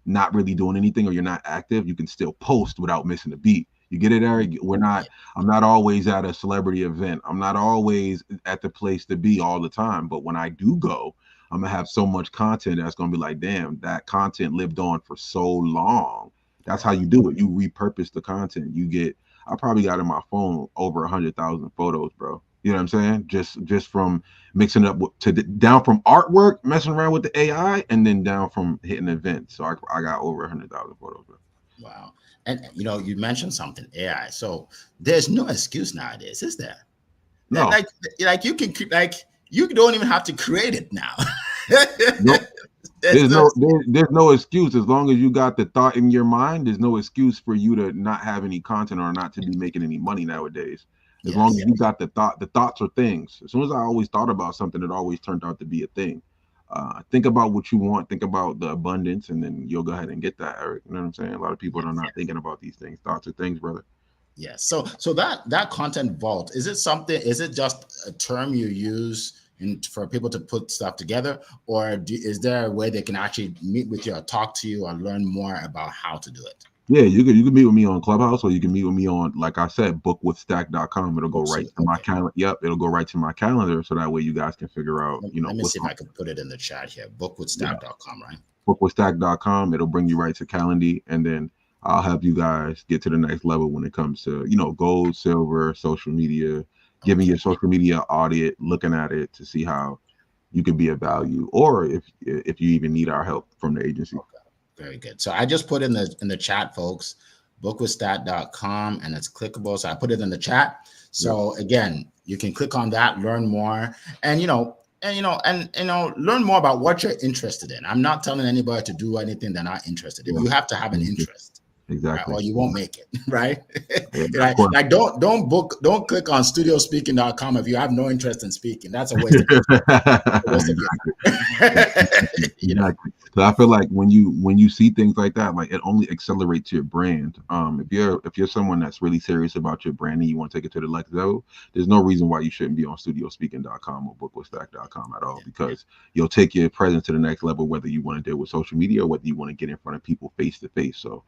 [SPEAKER 2] not really doing anything or you're not active, you can still post without missing a beat. You get it, Eric?
[SPEAKER 1] Yeah.
[SPEAKER 2] I'm not always at a celebrity event. I'm not always at the place to be all the time. But when I do go, I'm gonna have so much content that's gonna be like, damn, that content lived on for so long. That's how
[SPEAKER 1] Yeah.
[SPEAKER 2] you do it. You repurpose the content. I probably got in my phone over 100,000 photos, bro. You know what I'm saying? Just from mixing up down from artwork, messing around with the AI, and then down from hitting events. So I got over 100,000 photos, bro.
[SPEAKER 1] Wow. And you mentioned something AI. So there's no excuse nowadays, is there? That
[SPEAKER 2] No,
[SPEAKER 1] like you can like you don't even have to create it now.
[SPEAKER 2] no,
[SPEAKER 1] There's no
[SPEAKER 2] there's no excuse as long as you got the thought in your mind. There's no excuse for you to not have any content or not to be making any money nowadays. As long
[SPEAKER 1] yes.
[SPEAKER 2] as you got the thoughts are things. As soon as I always thought about something, it always turned out to be a thing. Think about what you want, think about the abundance, and then you'll go ahead and get that, Eric. You know what I'm saying? A lot of people are
[SPEAKER 1] Yes.
[SPEAKER 2] not thinking about these things. Thoughts are things, brother.
[SPEAKER 1] Yes. So that content vault, is it something, is it just a term you use for people to put stuff together, or is there a way they can actually meet with you or talk to you or learn more about how to do it?
[SPEAKER 2] Yeah, you can meet with me on Clubhouse or you can meet with me on, like I said, bookwithstack.com. It'll go right
[SPEAKER 1] Books.
[SPEAKER 2] to my
[SPEAKER 1] Okay.
[SPEAKER 2] calendar. Yep, it'll go right to my calendar so that way you guys can figure out,
[SPEAKER 1] Let me
[SPEAKER 2] what's
[SPEAKER 1] see if
[SPEAKER 2] on.
[SPEAKER 1] I can put it in the chat here.
[SPEAKER 2] Yeah,
[SPEAKER 1] Bookwithstack.com, right?
[SPEAKER 2] bookwithstack.com. It'll bring you right to Calendly, and then I'll help you guys get to the next level when it comes to, gold, silver, social media, giving
[SPEAKER 1] Okay.
[SPEAKER 2] your social media audit, looking at it to see how you can be of value, or if you even need our help from the agency.
[SPEAKER 1] Okay. Very good. So I just put in the chat, folks, bookwithstat.com, and it's clickable. So I put it in the chat.
[SPEAKER 2] Yep.
[SPEAKER 1] So again, you can click on that, learn more, and learn more about what you're interested in. I'm not telling anybody to do anything they're not interested in.
[SPEAKER 2] Yeah.
[SPEAKER 1] You have to have an
[SPEAKER 2] Mhm.
[SPEAKER 1] interest, right?
[SPEAKER 2] Exactly.
[SPEAKER 1] Or you won't make it, right?
[SPEAKER 2] Yeah, of
[SPEAKER 1] Like,
[SPEAKER 2] course.
[SPEAKER 1] like don't click on studiospeaking.com if you have no interest in speaking. That's a waste of your time. A waste of your
[SPEAKER 2] Exactly.
[SPEAKER 1] time.
[SPEAKER 2] Exactly. So I feel like when you see things like that, like it only accelerates your brand. If you're someone that's really serious about your brand and you want to take it to the next level, there's no reason why you shouldn't be on studiospeaking.com or bookwithstack.com at all,
[SPEAKER 1] Yeah.
[SPEAKER 2] because you'll take your presence to the next level, whether you want to deal with social media or whether you want to get in front of people face to face. So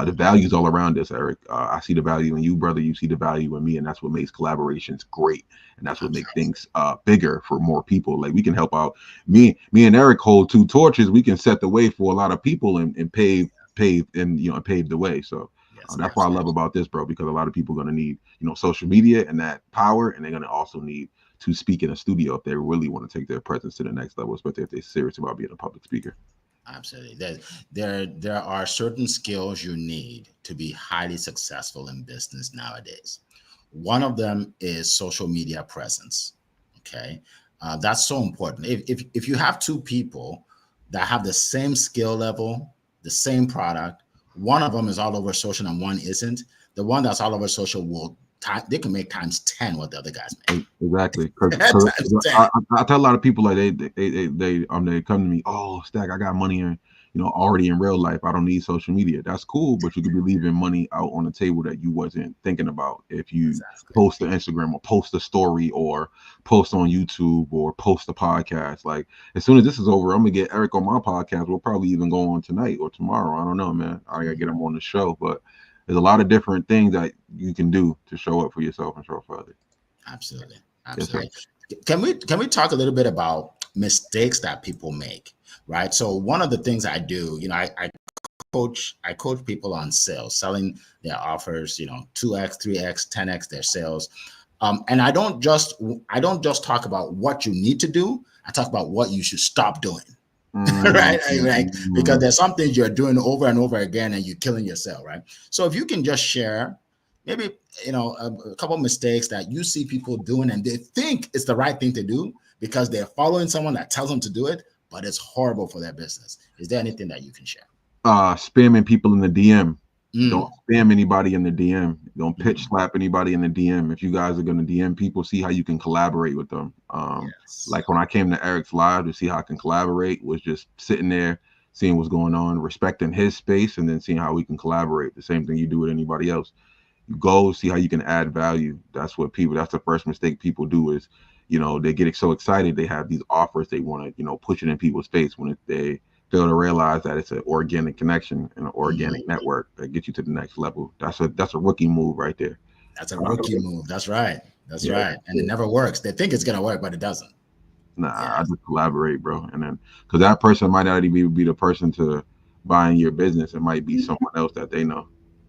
[SPEAKER 2] the value's all around us, Eric. I see the value in you, brother. You see the value in me, and that's what makes collaborations great, and that's what makes
[SPEAKER 1] Absolutely.
[SPEAKER 2] things bigger for more people. Like we can help out. Me and Eric hold two torches. We can set the way for a lot of people and pave the way. So
[SPEAKER 1] Yes,
[SPEAKER 2] that's what I love
[SPEAKER 1] absolutely.
[SPEAKER 2] about this, bro, because a lot of people are going to need social media and that power, and they're going to also need to speak in a studio if they really want to take their presence to the next level, especially if they're serious about being a public speaker.
[SPEAKER 1] Absolutely. There are certain skills you need to be highly successful in business nowadays. One of them is social media presence. Okay. That's so important. If you have two people that have the same skill level, the same product, one of them is all over social and one isn't, the one that's all over social will they can make times 10 what the other guys
[SPEAKER 2] Exactly, because
[SPEAKER 1] make. Times 10.
[SPEAKER 2] I tell a lot of people like they come to me, oh, Stack, I got money in already in real life. I don't need social media. That's cool, but you could be leaving money out on the table that you wasn't thinking about if you
[SPEAKER 1] Exactly.
[SPEAKER 2] post to Instagram or post a story or post on YouTube or post a podcast. Like as soon as this is over, I'm gonna get Eric on my podcast. We'll probably even go on tonight or tomorrow. I don't know, man. I gotta get him on the show, but there's a lot of different things that you can do to show up for yourself and show up for others.
[SPEAKER 1] Absolutely.
[SPEAKER 2] Yes, sir.
[SPEAKER 1] Absolutely. Can we talk a little bit about mistakes that people make? Right. So one of the things I do, I coach people on sales, selling their offers, 2x, 3x, 10x their sales. And I don't just talk about what you need to do. I talk about what you should stop doing.
[SPEAKER 2] Mm,
[SPEAKER 1] Right? Because
[SPEAKER 2] mm,
[SPEAKER 1] there's some things you're doing over and over again and you're killing yourself, right? So if you can just share maybe a couple of mistakes that you see people doing and they think it's the right thing to do because they're following someone that tells them to do it, but it's horrible for their business. Is there anything that you can share?
[SPEAKER 2] Spamming people in the DM. Don't
[SPEAKER 1] Mm,
[SPEAKER 2] spam anybody in the DM. Don't pitch
[SPEAKER 1] mm,
[SPEAKER 2] slap anybody in the DM. If you guys are gonna DM people, see how you can collaborate with them.
[SPEAKER 1] yes.
[SPEAKER 2] Like when I came to Eric's live to see how I can collaborate, was just sitting there, seeing what's going on, respecting his space, and then seeing how we can collaborate. The same thing you do with anybody else. You go see how you can add value. That's the first mistake people do is they get so excited. They have these offers. They want to, push it in people's face when they fail to realize that it's an organic connection and an organic
[SPEAKER 1] Mhm.
[SPEAKER 2] network that gets you to the next level. That's a rookie move right there.
[SPEAKER 1] That's a rookie move. That's right. That's
[SPEAKER 2] Yeah.
[SPEAKER 1] right. And it never works. They think it's gonna work, but it doesn't.
[SPEAKER 2] Nah, I
[SPEAKER 1] Yes.
[SPEAKER 2] just collaborate, bro. And then, because that person might not even be the person to buying your business. It might be someone else that they know.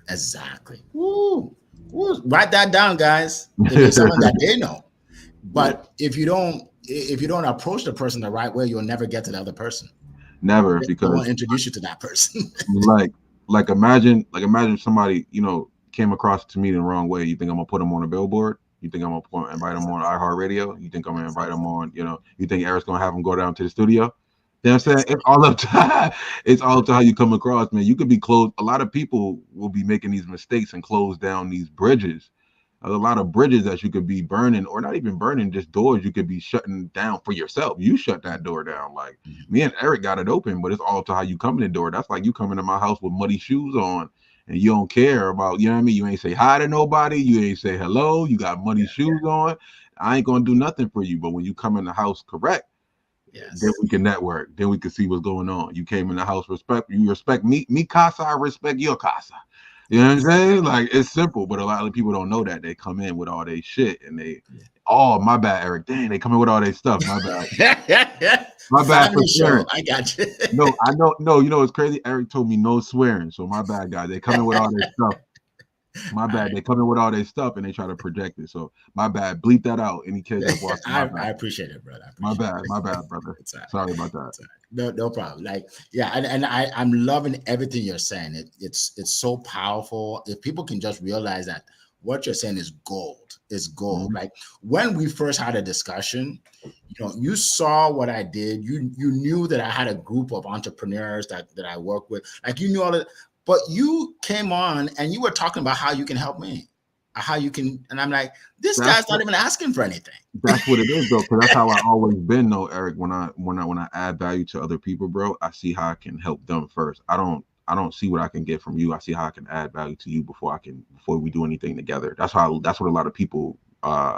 [SPEAKER 1] Exactly. Woo. Woo. Write that down, guys. If it's someone that they know.
[SPEAKER 2] Yeah.
[SPEAKER 1] But if you don't approach the person the right way, you'll never get to the other person.
[SPEAKER 2] Never,
[SPEAKER 1] They won't
[SPEAKER 2] because
[SPEAKER 1] introduce you to that person.
[SPEAKER 2] like imagine somebody, came across to me in the wrong way. You think I'm gonna put them on a billboard? You think I'm gonna invite them on iHeartRadio? You think I'm gonna invite them
[SPEAKER 1] Exactly.
[SPEAKER 2] on, you think Eric's gonna have them go down to the studio? You know what I'm saying? It's
[SPEAKER 1] Exactly.
[SPEAKER 2] all up to it's all up to how you come across, man. You could be closed. A lot of people will be making these mistakes and close down these bridges. A lot of bridges that you could be burning, or not even burning, just doors you could be shutting down for yourself. You shut that door down. Like
[SPEAKER 1] Mhm.
[SPEAKER 2] me and Eric got it open, but it's all to how you come in the door. That's like you coming to my house with muddy shoes on and you don't care about, you know what I mean? You ain't say hi to nobody, you ain't say hello, you got muddy shoes on. I ain't gonna do nothing for you. But when you come in the house correct, then
[SPEAKER 1] Yes.
[SPEAKER 2] we can network. Then we can see what's going on. You came in the house you respect me casa, I respect your casa. You know what I'm
[SPEAKER 1] Yes.
[SPEAKER 2] saying? Like it's simple, but a lot of people don't know that. They come in with all their shit and they,
[SPEAKER 1] Yeah.
[SPEAKER 2] oh my bad, Eric. Dang, they come in with all their stuff. My bad. My bad for
[SPEAKER 1] Family
[SPEAKER 2] swearing.
[SPEAKER 1] show. I got you.
[SPEAKER 2] No, I know. No, it's crazy. Eric told me no swearing, so my bad, guy. They come in with all their stuff. My
[SPEAKER 1] All
[SPEAKER 2] bad.
[SPEAKER 1] right.
[SPEAKER 2] They come in with all their stuff and they try to project it. So my bad. Bleep that out. Any kids that's watching, my
[SPEAKER 1] I
[SPEAKER 2] bad.
[SPEAKER 1] appreciate it, brother. I
[SPEAKER 2] My
[SPEAKER 1] appreciate
[SPEAKER 2] bad.
[SPEAKER 1] it.
[SPEAKER 2] My bad, brother.
[SPEAKER 1] It's all right.
[SPEAKER 2] Sorry about that.
[SPEAKER 1] It's all right. No problem. Like, yeah, and I'm loving everything you're saying. It's so powerful. If people can just realize that what you're saying is gold, is gold.
[SPEAKER 2] Mhm.
[SPEAKER 1] Like when we first had a discussion, you saw what I did. You knew that I had a group of entrepreneurs that I work with. Like you knew all of it, but you came on and you were talking about how you can help me, how you can, and I'm like, this
[SPEAKER 2] That's
[SPEAKER 1] guy's not even asking for anything.
[SPEAKER 2] That's what it is, though, because that's how I always been, though, Eric. When I add value to other people, bro, I see how I can help them first. I don't see what I can get from you. I see how I can add value to you before we do anything together. That's what a lot of people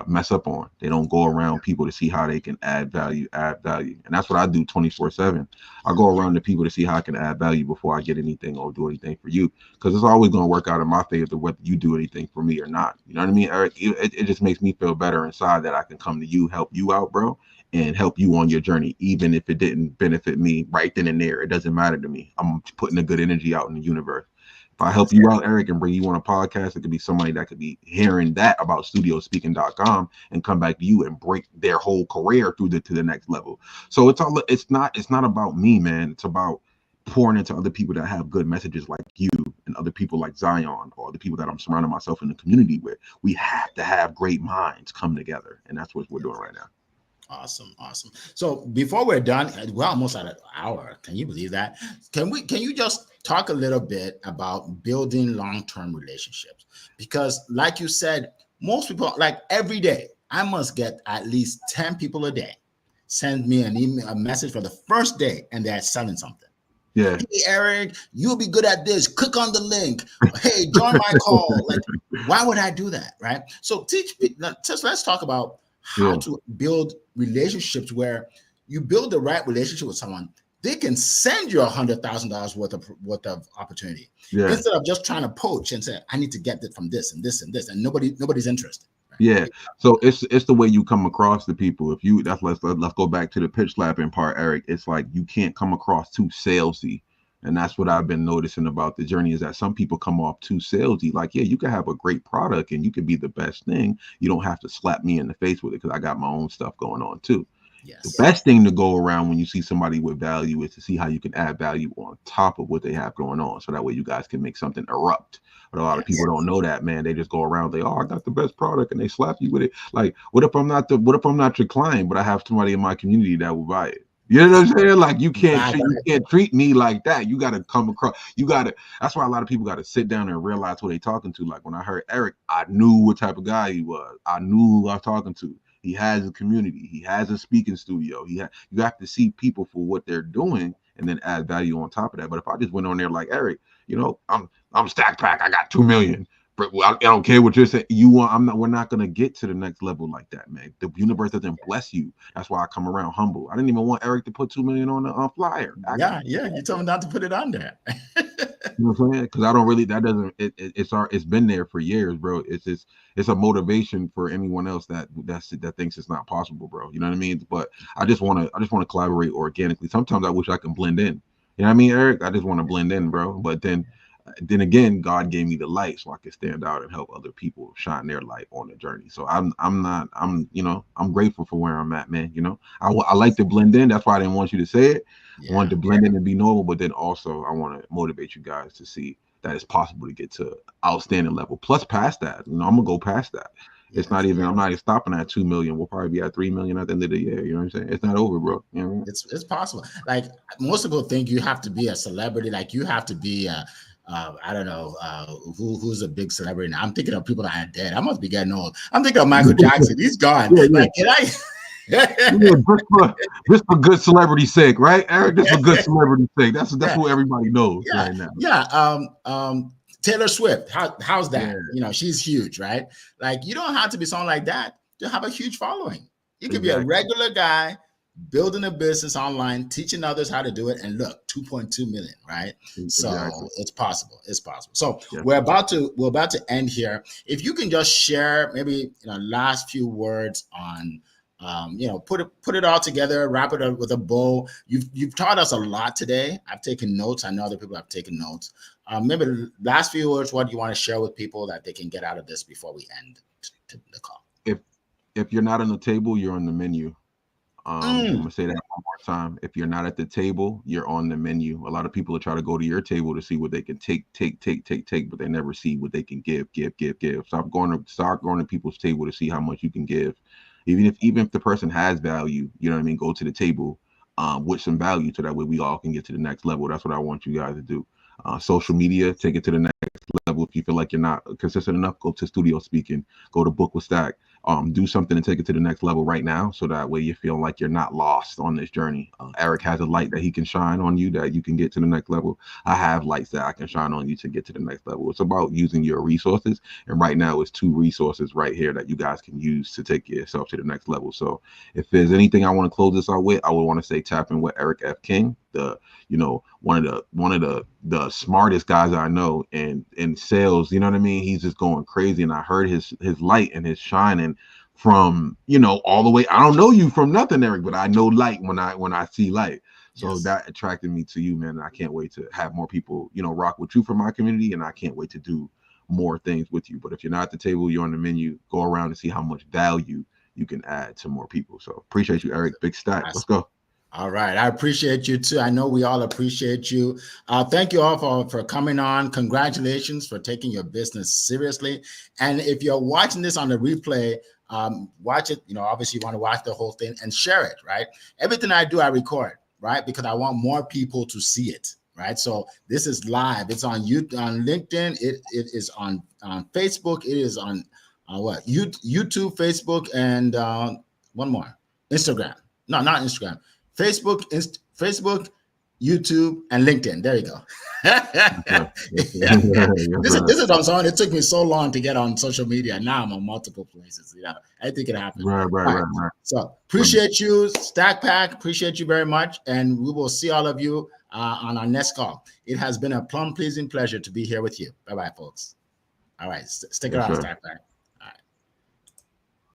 [SPEAKER 2] mess up on. They don't go around people to see how they can add value, and that's what I do 24/7. I go around to people to see how I can add value before I get anything or do anything for you, because it's always going to work out in my favor whether you do anything for me or not. You know what I mean, Eric? It just makes me feel better inside that I can come to you, help you out, bro, and help you on your journey, even if it didn't benefit me right then and there. It doesn't matter to me. I'm putting a good energy out in the universe. If I help
[SPEAKER 1] Yes.
[SPEAKER 2] you out, Eric, and bring you on a podcast, it could be somebody that could be hearing that about studiospeaking.com and come back to you and break their whole career to the next level. So it's not about me, man. It's about pouring into other people that have good messages like you and other people like Zion or the people that I'm surrounding myself in the community with. We have to have great minds come together, and that's what we're doing right now.
[SPEAKER 1] Awesome, awesome. So before we're done, we're almost at an hour. Can you believe that? Can you just talk a little bit about building long-term relationships? Because like you said, most people, like every day, I must get at least 10 people a day send me an email, a message for the first day, and they're selling something.
[SPEAKER 2] Yeah.
[SPEAKER 1] Hey Eric, you'll be good at this. Click on the link. Hey, join my call. Like, why would I do that? Right. So teach me. Let's talk about how
[SPEAKER 2] Yeah.
[SPEAKER 1] to build relationships where you build the right relationship with someone. They can send you $100,000 worth of opportunity
[SPEAKER 2] Yeah.
[SPEAKER 1] instead of just trying to poach and say, I need to get it from this and this and this, and nobody's interested.
[SPEAKER 2] Yeah.
[SPEAKER 1] Right?
[SPEAKER 2] So it's the way you come across to people. If you that's let's go back to the pitch slapping part, Eric. It's like you can't come across too salesy. And that's what I've been noticing about the journey is that some people come off too salesy. Like, yeah, you can have a great product and you can be the best thing. You don't have to slap me in the face with it because I got my own stuff going on too. The
[SPEAKER 1] Yes.
[SPEAKER 2] best thing to go around when you see somebody with value is to see how you can add value on top of what they have going on. So that way you guys can make something erupt. But a lot of people
[SPEAKER 1] Yes.
[SPEAKER 2] don't know that, man. They just go around, I got the best product and they slap you with it. Like, what if I'm not your client, but I have somebody in my community that will buy it? You know what I'm saying? Like
[SPEAKER 1] Exactly.
[SPEAKER 2] you can't treat me like that. You gotta come across. That's why a lot of people gotta sit down and realize who they talking to. Like when I heard Eric, I knew what type of guy he was. I knew who I was talking to. He has a community. He has a speaking studio. You have to see people for what they're doing and then add value on top of that. But if I just went on there like Eric, I'm Stack Pack. I got 2 million. I don't care what you're saying. You want? I'm not. We're not gonna get to the next level like that, man. The universe doesn't bless you. That's why I come around humble. I didn't even want Eric to put 2 million on the flyer.
[SPEAKER 1] Yeah, yeah. You told me not to put it on there.
[SPEAKER 2] You know what I'm saying? Because I don't really. That doesn't. It's been there for years, bro. It's a motivation for anyone else that thinks it's not possible, bro. You know what I mean? But I just want to collaborate organically. Sometimes I wish I can blend in. You know what I mean, Eric? I just want to blend in, bro. But then again, God gave me the light so I can stand out and help other people shine their light on the journey. So I'm grateful for where I'm at, man. I like to blend in. That's why I didn't want you to say it. I wanted
[SPEAKER 1] Yeah.
[SPEAKER 2] to blend in and be normal, but then also I want to motivate you guys to see that it's possible to get to outstanding level. Plus, past that, I'm gonna go past that. It's
[SPEAKER 1] Yes.
[SPEAKER 2] not even. I'm not even stopping at 2 million. We'll probably be at 3 million at the end of the year. You know what I'm saying? It's not over, bro. You know what I mean?
[SPEAKER 1] It's possible. Like most people think you have to be a celebrity. Like you have to be I don't know who's a big celebrity now. I'm thinking of people that are dead. I must be getting old. I'm thinking of Michael Jackson. He's gone.
[SPEAKER 2] Yeah, yeah.
[SPEAKER 1] Like can I?
[SPEAKER 2] Yeah, just for good celebrity sake, right, Eric? Just for good celebrity sake. That's what everybody knows
[SPEAKER 1] Yeah,
[SPEAKER 2] right now.
[SPEAKER 1] yeah. Taylor Swift. How's that?
[SPEAKER 2] Yeah,
[SPEAKER 1] She's huge, right? Like you don't have to be someone like that to have a huge following. You could be a
[SPEAKER 2] exactly.
[SPEAKER 1] regular guy building a business online, teaching others how to do it, and look, 2.2 million, right? So
[SPEAKER 2] Exactly.
[SPEAKER 1] it's possible. It's possible. So
[SPEAKER 2] Yeah.
[SPEAKER 1] we're about to end here. If you can just share maybe last few words on put it all together, wrap it up with a bow. You've taught us a lot today. I've taken notes. I know other people have taken notes. Maybe the last few words, what do you want to share with people that they can get out of this before we end the call?
[SPEAKER 2] If you're not on the table, you're on the menu. I'm
[SPEAKER 1] Mm,
[SPEAKER 2] gonna say that one more time. If you're not at the table, you're on the menu. A lot of people are trying to go to your table to see what they can take, but they never see what they can give. Start going to people's table to see how much you can give. Even if the person has value, you know what I mean. Go to the table with some value, so that way we all can get to the next level. That's what I want you guys to do. Social media, take it to the next level. If you feel like you're not consistent enough, go to studio speaking, go to book with Stack, do something and take it to the next level right now, so that way you feel like you're not lost on this journey. Eric has a light that he can shine on you, that you can get to the next level. I have lights that I can shine on you to get to the next level. It's about using your resources, and right now it's two resources right here that you guys can use to take yourself to the next level. So if there's anything I want to close this out with, I would want to say tap in with Eric F. King, the one of the smartest guys I know in sales. You know what I mean? He's just going crazy, and I heard his light and his shining from all the way. I don't know you from nothing, Eric, but I know light when I see light. So
[SPEAKER 1] yes.
[SPEAKER 2] that attracted me to you, man. And I can't wait to have more people rock with you from my community, and I can't wait to do more things with you. But if you're not at the table, you're on the menu. Go around and see how much value you can add to more people. So appreciate you, Eric. Big stack. Let's go.
[SPEAKER 1] All right. I appreciate you too. I know we all appreciate you. Thank you all for coming on. Congratulations for taking your business seriously. And if you're watching this on the replay, watch it. Obviously you want to watch the whole thing and share it, right? Everything I do, I record, right? Because I want more people to see it, right? So this is live. It's on YouTube, on LinkedIn. It is on Facebook. It is on YouTube, Facebook, and one more, Instagram. No, not Instagram. Facebook, YouTube, and LinkedIn. There you go.
[SPEAKER 2] Okay.
[SPEAKER 1] Yeah. This
[SPEAKER 2] Yes,
[SPEAKER 1] is on someone. It took me so long to get on social media. Now I'm on multiple places. I think it happened.
[SPEAKER 2] right, right,
[SPEAKER 1] All
[SPEAKER 2] right,
[SPEAKER 1] right.
[SPEAKER 2] right.
[SPEAKER 1] So appreciate you, Stack Pack. Appreciate you very much, and we will see all of you on our next call. It has been a plum pleasing pleasure to be here with you. Bye bye, folks. All right, stick
[SPEAKER 2] Yes,
[SPEAKER 1] around,
[SPEAKER 2] sir.
[SPEAKER 1] Stack Pack.